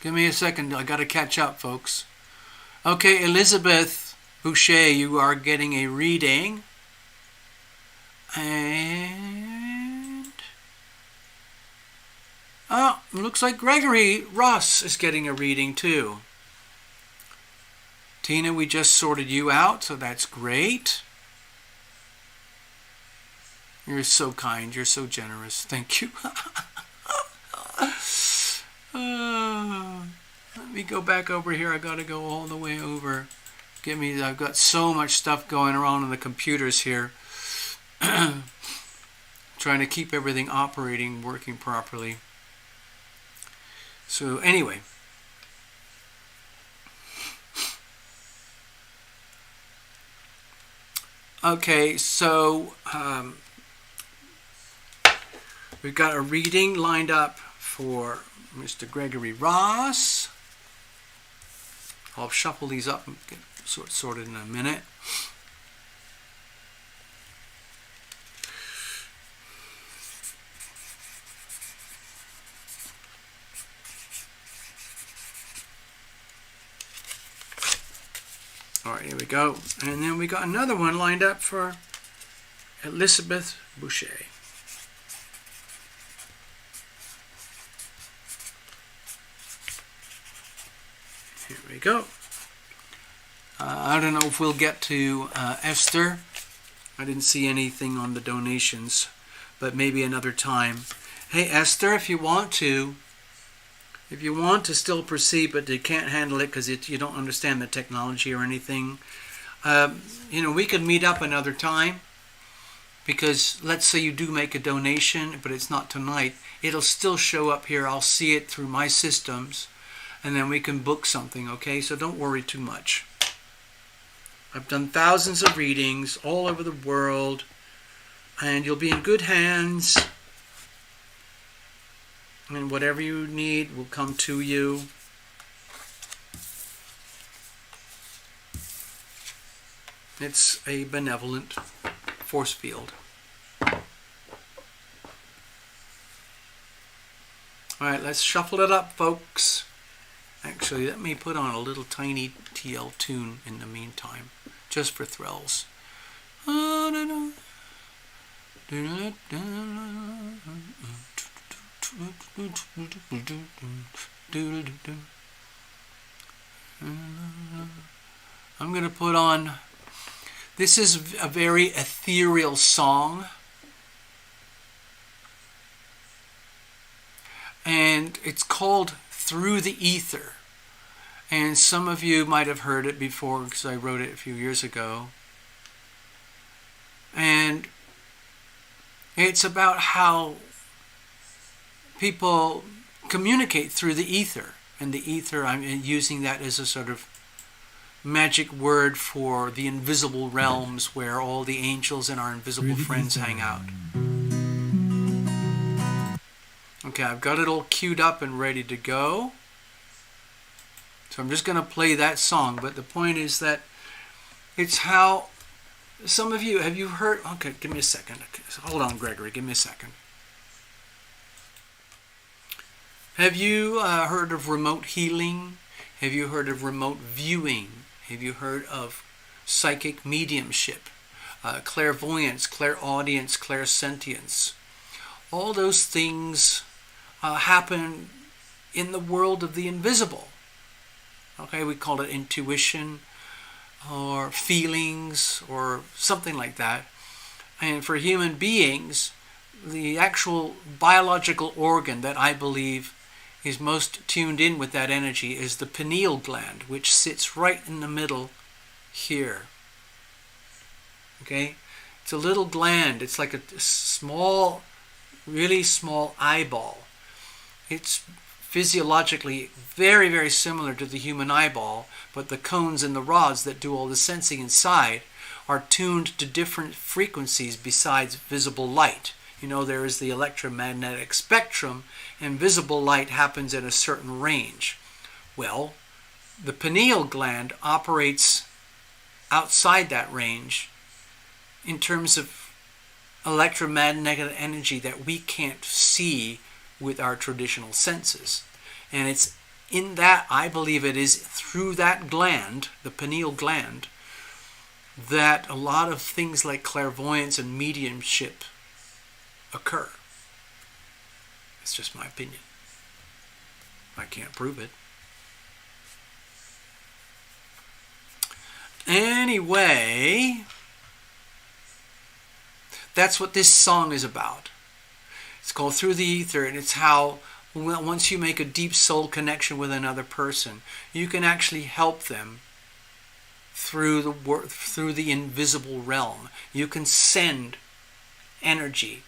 Give me a second. I got to catch up, folks. Okay, Elizabeth Boucher, you are getting a reading. And oh, looks like Gregory Ross is getting a reading too. Tina, we just sorted you out, so that's great. You're so kind. You're so generous. Thank you. Let me go back over here. I got to go all the way over. I've got so much stuff going around on the computers here. Trying to keep everything operating, working properly. So anyway. Okay, so we've got a reading lined up for Mr. Gregory Ross. I'll shuffle these up and get sorted in a minute. All right, here we go. And then we got another one lined up for Elizabeth Boucher. Here we go. I don't know if we'll get to Esther. I didn't see anything on the donations, but maybe another time. Hey, Esther, if you want to still proceed, but you can't handle it because you don't understand the technology or anything, we could meet up another time. Because let's say you do make a donation, but it's not tonight, it'll still show up here. I'll see it through my systems, and then we can book something, okay? So don't worry too much. I've done thousands of readings all over the world, and you'll be in good hands. And whatever you need will come to you. It's a benevolent force field. All right, let's shuffle it up, folks. Actually, let me put on a little tiny TL tune in the meantime, just for thrills. I'm going to put on, this is a very ethereal song. And it's called Through the Ether. And some of you might have heard it before because I wrote it a few years ago. And it's about how people communicate through the ether. And the ether, I'm using that as a sort of magic word for the invisible realms where all the angels and our invisible friends hang out. Okay, I've got it all queued up and ready to go. So I'm just going to play that song. But the point is that it's how some of you, have you heard? Okay, give me a second. Okay, so hold on, Gregory, give me a second. Have you heard of remote healing? Have you heard of remote viewing? Have you heard of psychic mediumship, clairvoyance, clairaudience, clairsentience? All those things happen in the world of the invisible. Okay, we call it intuition or feelings or something like that. And for human beings, the actual biological organ that I believe is most tuned in with that energy is the pineal gland, which sits right in the middle here. Okay? It's a little gland. It's like a small, really small eyeball. It's physiologically very, very similar to the human eyeball, but the cones and the rods that do all the sensing inside are tuned to different frequencies besides visible light. You know, there is the electromagnetic spectrum, and visible light happens at a certain range. Well, the pineal gland operates outside that range in terms of electromagnetic energy that we can't see with our traditional senses. And it's in that, I believe it is through that gland, the pineal gland, that a lot of things like clairvoyance and mediumship occur. It's just my opinion. I can't prove it. Anyway, that's what this song is about. It's called Through the Ether, and it's how once you make a deep soul connection with another person, you can actually help them through the invisible realm. You can send energy.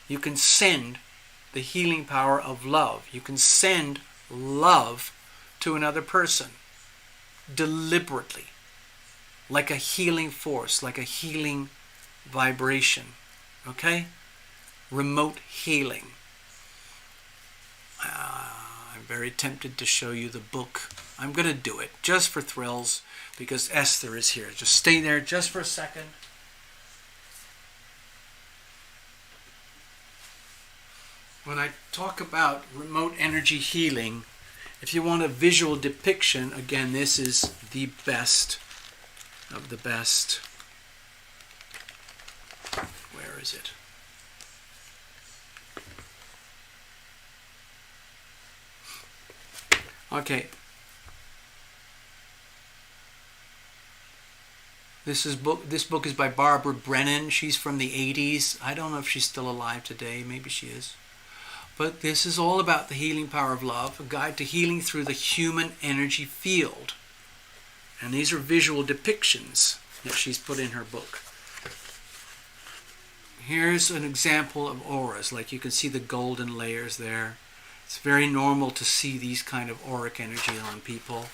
You can send the healing power of love. You can send love to another person deliberately, like a healing force, like a healing vibration. Okay? Remote healing. I'm very tempted to show you the book. I'm going to do it just for thrills because Esther is here. Just stay there just for a second. When I talk about remote energy healing, if you want a visual depiction, again, this is the best of the best. Where is it? Okay. This book is by Barbara Brennan. She's from the 80s. I don't know if she's still alive today. Maybe she is. But this is all about the healing power of love, a guide to healing through the human energy field. And these are visual depictions that she's put in her book. Here's an example of auras. Like you can see the golden layers there. It's very normal to see these kind of auric energy on people.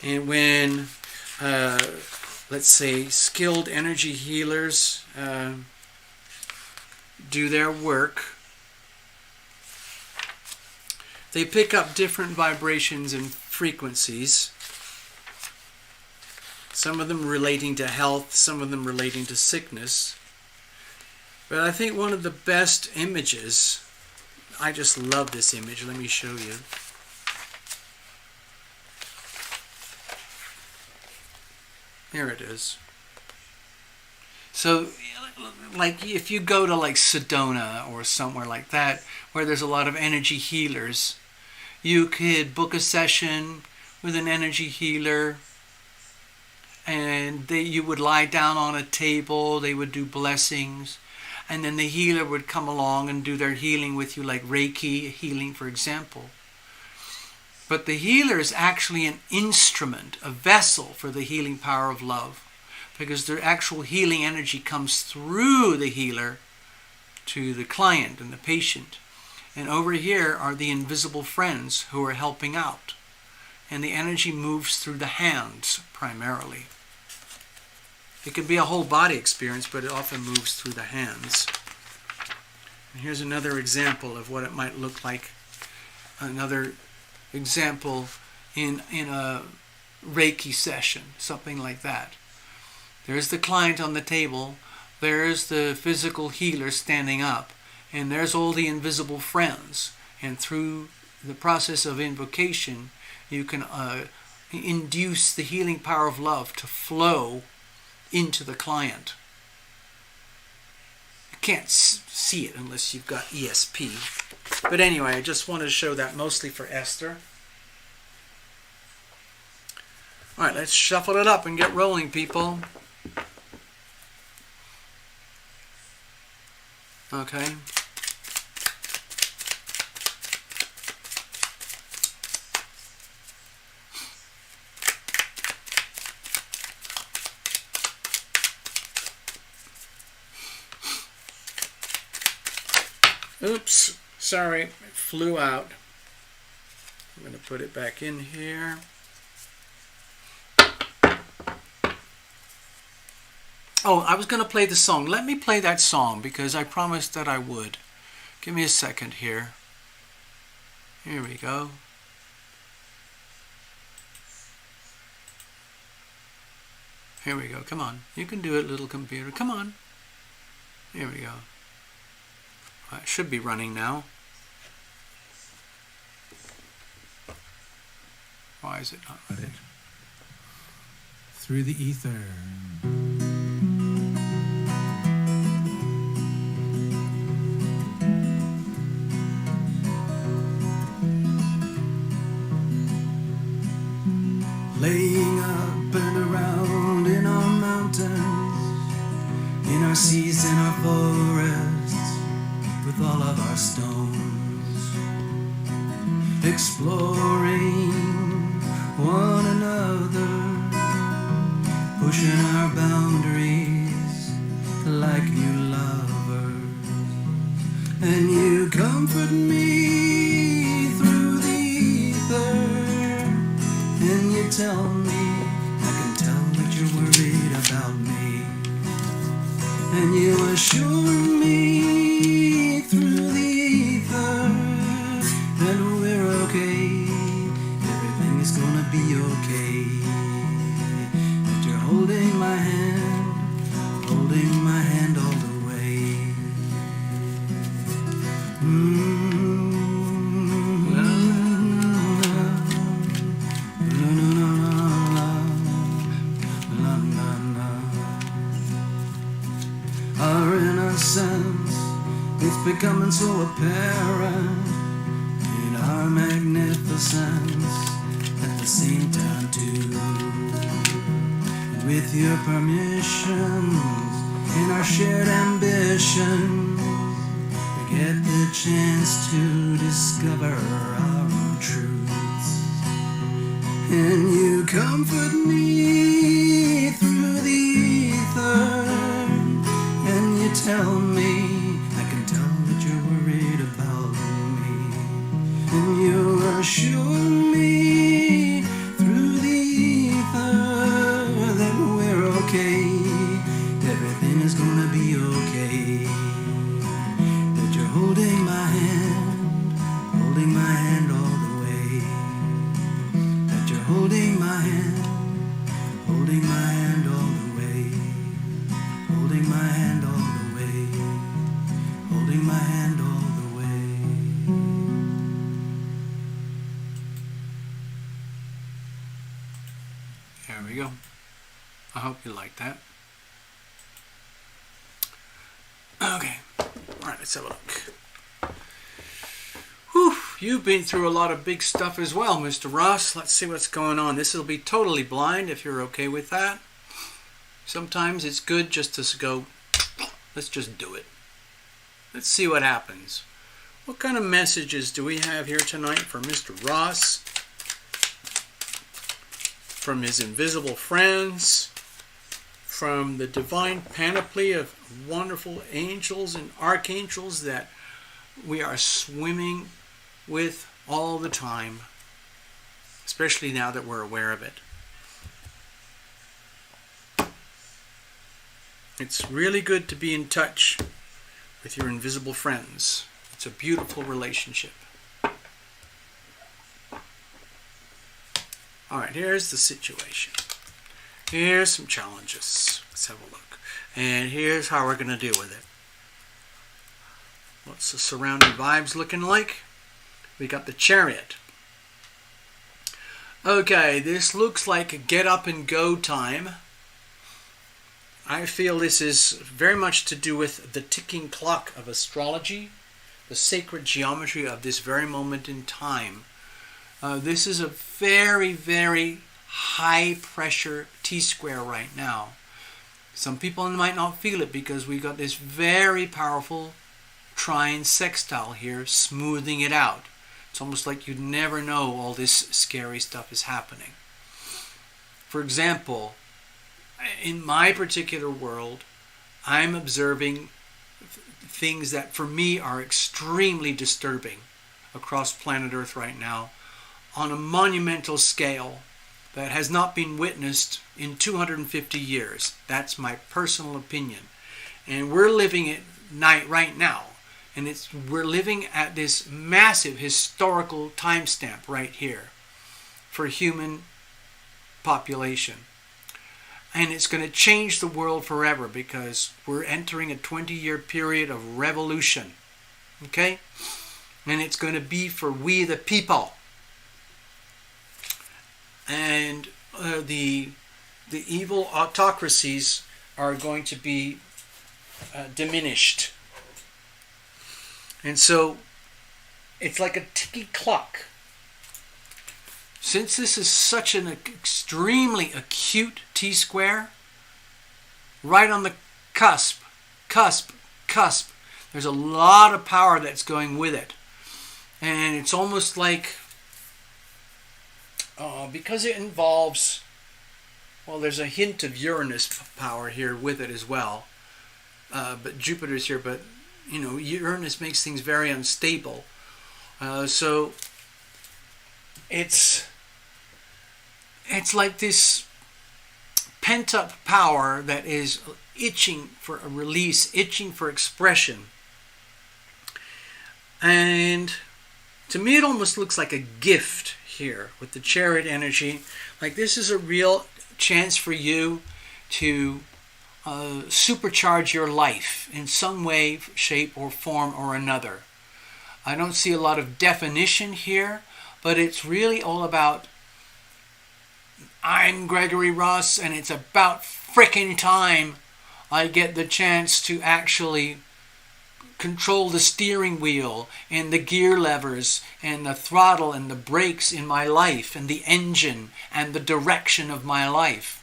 And when, let's say, skilled energy healers do their work, they pick up different vibrations and frequencies. Some of them relating to health, some of them relating to sickness. But I think one of the best images I just love this image. Let me show you. Here it is. So, like if you go to like Sedona or somewhere like that, where there's a lot of energy healers, you could book a session with an energy healer, and you would lie down on a table, they would do blessings, and then the healer would come along and do their healing with you, like Reiki healing, for example. But the healer is actually an instrument, a vessel for the healing power of love, because their actual healing energy comes through the healer to the client and the patient. And over here are the invisible friends who are helping out. And the energy moves through the hands primarily. It can be a whole body experience, but it often moves through the hands. And here's another example of what it might look like. Another example in a Reiki session, something like that. There's the client on the table, there's the physical healer standing up, and there's all the invisible friends. And through the process of invocation, you can induce the healing power of love to flow into the client. You can't see it unless you've got ESP. But anyway, I just wanted to show that mostly for Esther. All right, let's shuffle it up and get rolling, people. Okay. Oops, sorry, it flew out. I'm going to put it back in here. Oh, I was going to play the song. Let me play that song because I promised that I would. Give me a second here. Here we go. Here we go. Come on. You can do it, little computer. Come on. Here we go. It should be running now. Why is it not running? Through the ether. Laying up and around in our mountains, in our seas, in our forests, with all of our stones, exploring one another, pushing our boundaries like new lovers. And you comfort me through the ether, and you tell me, I can tell that you're worried about me, and you assure me through the ether that we're okay, everything is gonna be okay, that you're holding my hand all the way. Our innocence, it's becoming so apparent in our magnificence at the same time too. And with your permissions, in our shared ambition, we get the chance to discover our own truths. And you comfort me through the ether, and you tell me, I can tell that you're worried about me, and you assure me through the ether that we're okay, everything is gonna be okay, that you're holding my hand all the way, that you're holding my hand all the way, holding my hand all the way, holding my hand all the way. like that. Okay. Alright, let's have a look. Whew, you've been through a lot of big stuff as well, Mr. Ross. Let's see what's going on. This will be totally blind if you're okay with that. Sometimes it's good just to go, let's just do it. Let's see what happens. What kind of messages do we have here tonight for Mr. Ross? From his invisible friends, from the divine panoply of wonderful angels and archangels that we are swimming with all the time, especially now that we're aware of it. It's really good to be in touch with your invisible friends. It's a beautiful relationship. Alright, here's the situation. Here's some challenges. Let's have a look. And here's how we're going to deal with it. What's the surrounding vibes looking like? We got the Chariot. Okay, this looks like a get up and go time. I feel this is very much to do with the ticking clock of astrology, the sacred geometry of this very moment in time. This is a very, very high pressure T-square right now. Some people might not feel it because we got this very powerful trine sextile here smoothing it out. It's almost like you'd never know all this scary stuff is happening. For example, in my particular world, I'm observing things that for me are extremely disturbing across planet Earth right now on a monumental scale that has not been witnessed in 250 years. That's my personal opinion. And we're living it right now. And we're living at this massive historical timestamp right here for human population. And it's going to change the world forever because we're entering a 20-year period of revolution. Okay? And it's going to be for we the people. And the evil autocracies are going to be diminished. And so it's like a ticky clock. Since this is such an extremely acute T-square, right on the cusp, there's a lot of power that's going with it. And it's almost like, because it involves, well, there's a hint of Uranus power here with it as well. But Jupiter's here, but, Uranus makes things very unstable. So it's like this pent-up power that is itching for a release, itching for expression. And to me it almost looks like a gift here with the Chariot energy. Like this is a real chance for you to supercharge your life in some way, shape, or form or another. I don't see a lot of definition here, but it's really all about, I'm Gregory Ross, and it's about frickin' time I get the chance to actually control the steering wheel and the gear levers and the throttle and the brakes in my life and the engine and the direction of my life.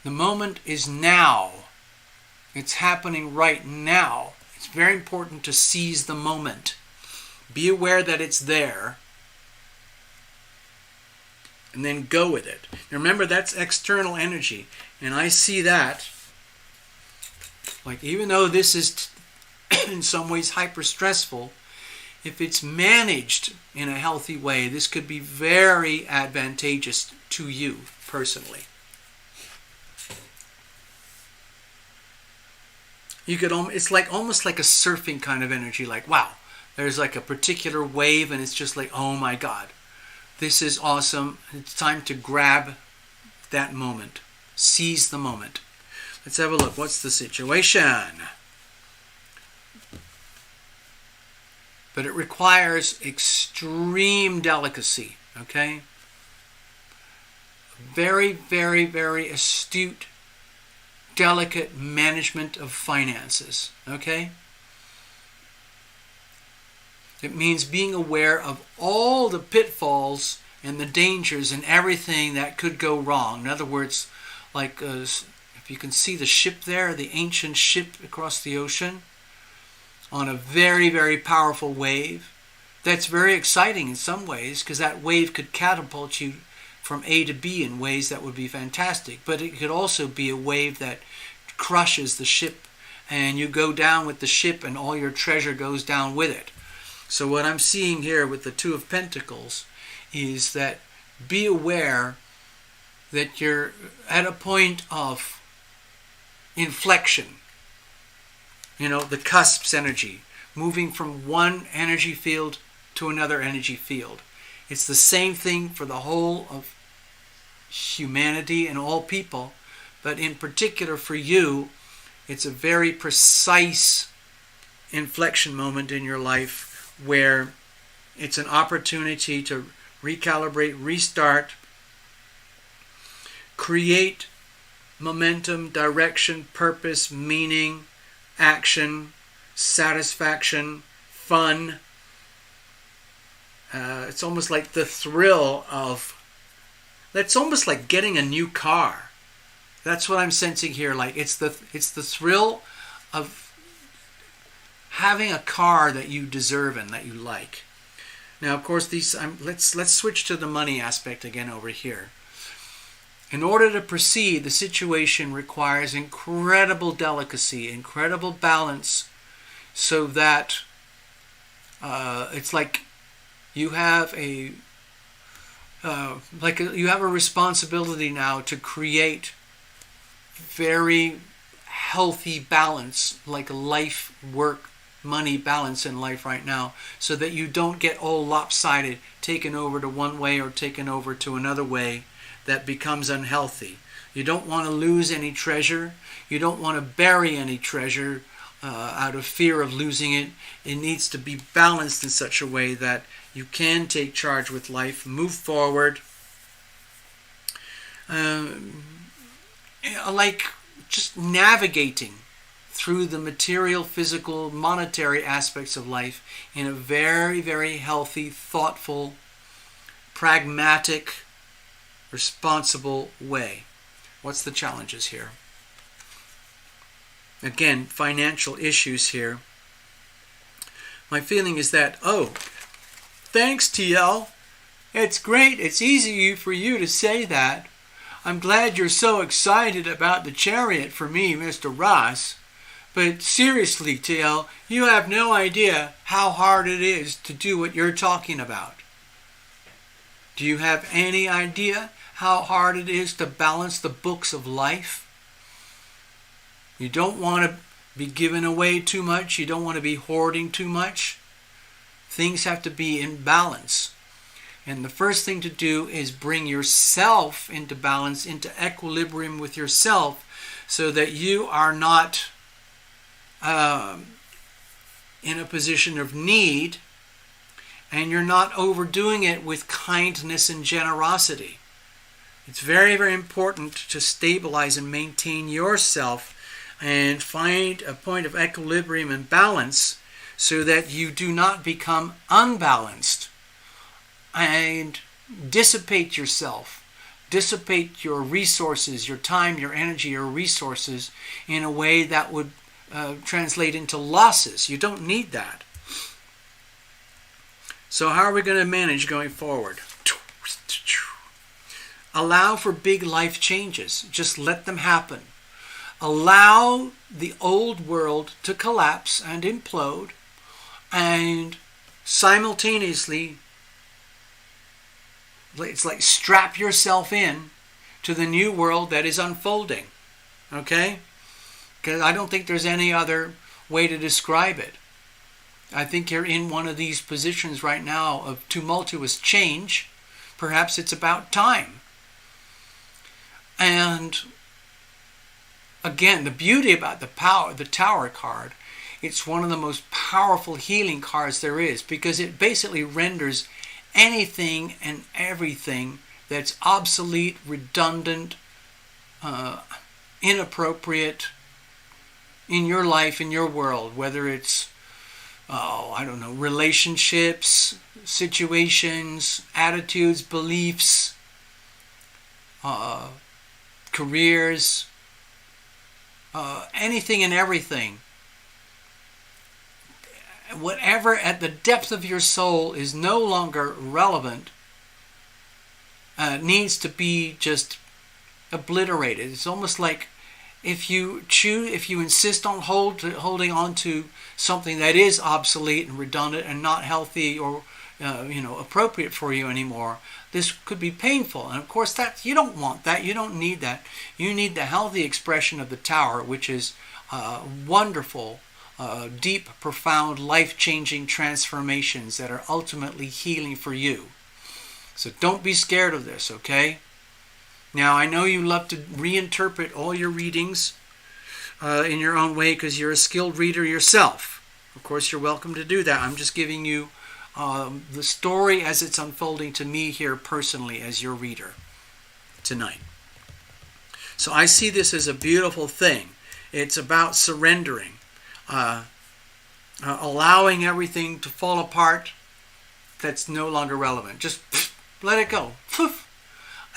The moment is now. It's happening right now. It's very important to seize the moment. Be aware that it's there. And then go with it. Now remember, that's external energy. And I see that, like, even though this is in some ways hyper stressful, if it's managed in a healthy way, this could be very advantageous to you personally. You could it's like almost like a surfing kind of energy, like, wow, there's like a particular wave and it's just like, oh my God, this is awesome. It's time to grab that moment. Seize the moment. Let's have a look. What's the situation? But it requires extreme delicacy, okay? very, very, very astute, delicate management of finances, okay? It means being aware of all the pitfalls and the dangers and everything that could go wrong. In other words, like if you can see the ship there, the ancient ship across the ocean on a very, very powerful wave. That's very exciting in some ways because that wave could catapult you from A to B in ways that would be fantastic. But it could also be a wave that crushes the ship and you go down with the ship and all your treasure goes down with it. So what I'm seeing here with the Two of Pentacles is that be aware that you're at a point of inflection. You know, the cusps energy, moving from one energy field to another energy field. It's the same thing for the whole of humanity and all people, but in particular for you, it's a very precise inflection moment in your life where it's an opportunity to recalibrate, restart, create momentum, direction, purpose, meaning, action, satisfaction, fun. It's almost like the thrill of, that's almost like getting a new car. That's what I'm sensing here. Like it's the thrill of having a car that you deserve and that you like. Now, of course, let's switch to the money aspect again over here. In order to proceed, the situation requires incredible delicacy, incredible balance, so that it's like you have a responsibility now to create very healthy balance, like a life, work, money balance in life right now, so that you don't get all lopsided, taken over to one way or taken over to another way that becomes unhealthy. You don't want to lose any treasure. You don't want to bury any treasure out of fear of losing it. It needs to be balanced in such a way that you can take charge with life, move forward. Like just navigating through the material, physical, monetary aspects of life in a very, very healthy, thoughtful, pragmatic, responsible way. What's the challenges here? Again, financial issues here. My feeling is that, oh, thanks TL. It's great. It's easy for you to say that. I'm glad you're so excited about the Chariot for me, Mr. Ross. But seriously, TL, you have no idea how hard it is to do what you're talking about. Do you have any idea how hard it is to balance the books of life? You don't want to be giving away too much. You don't want to be hoarding too much. Things have to be in balance. And the first thing to do is bring yourself into balance, into equilibrium with yourself, so that you are not in a position of need, and you're not overdoing it with kindness and generosity. It's very, very important to stabilize and maintain yourself and find a point of equilibrium and balance so that you do not become unbalanced and dissipate yourself, dissipate your resources, your time, your energy, your resources in a way that would translate into losses. You don't need that. So how are we going to manage going forward? Allow for big life changes. Just let them happen. Allow the old world to collapse and implode, and simultaneously, it's like strap yourself in to the new world that is unfolding. Okay? Because I don't think there's any other way to describe it. I think you're in one of these positions right now of tumultuous change. Perhaps it's about time. And again, the beauty about the Tower card, it's one of the most powerful healing cards there is, because it basically renders anything and everything that's obsolete, redundant, inappropriate in your life, in your world, whether it's, I don't know, relationships, situations, attitudes, beliefs, careers, anything and everything. Whatever at the depth of your soul is no longer relevant needs to be just obliterated. It's almost like if you insist on holding on to something that is obsolete and redundant and not healthy or appropriate for you anymore, this could be painful. And of course, that you don't want that. You don't need that. You need the healthy expression of the Tower, which is wonderful, deep, profound, life-changing transformations that are ultimately healing for you. So don't be scared of this, okay? Now, I know you love to reinterpret all your readings in your own way because you're a skilled reader yourself. Of course, you're welcome to do that. I'm just giving you the story as it's unfolding to me here personally as your reader tonight. So I see this as a beautiful thing. It's about surrendering, allowing everything to fall apart that's no longer relevant. Just let it go.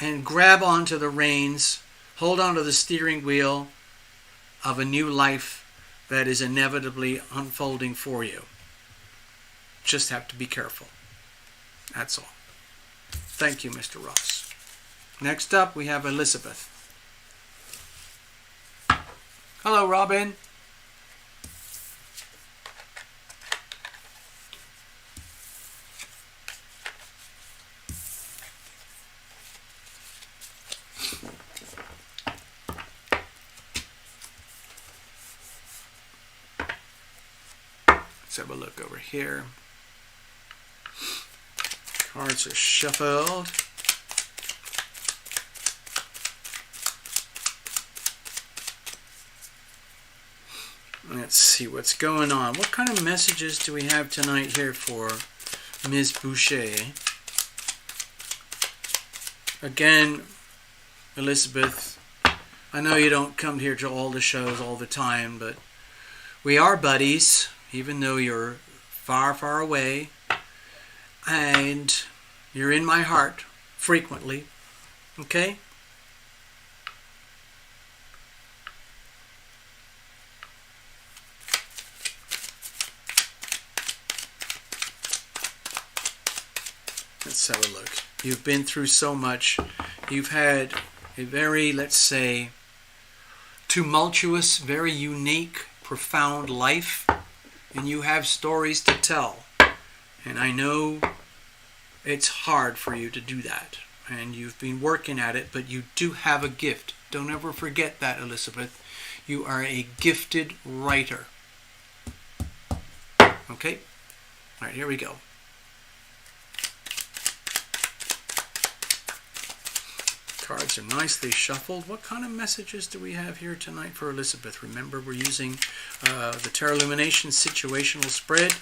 And grab onto the reins, hold onto the steering wheel of a new life that is inevitably unfolding for you. Just have to be careful. That's all. Thank you, Mr. Ross. Next up, we have Elizabeth. Hello, Robin. Let's have a look over here. Cards are shuffled. Let's see what's going on. What kind of messages do we have tonight here for Ms. Boucher? Again, Elizabeth, I know you don't come here to all the shows all the time, but we are buddies, even though you're far, far away. And you're in my heart frequently. Okay? Let's have a look. You've been through so much. You've had a very, let's say, tumultuous, very unique, profound life. And you have stories to tell. And I know it's hard for you to do that. And you've been working at it, but you do have a gift. Don't ever forget that, Elizabeth. You are a gifted writer. Okay? All right, here we go. Cards are nicely shuffled. What kind of messages do we have here tonight for Elizabeth? Remember, we're using the TarotLumination situational spread,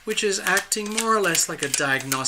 which is acting more or less like a diagnostic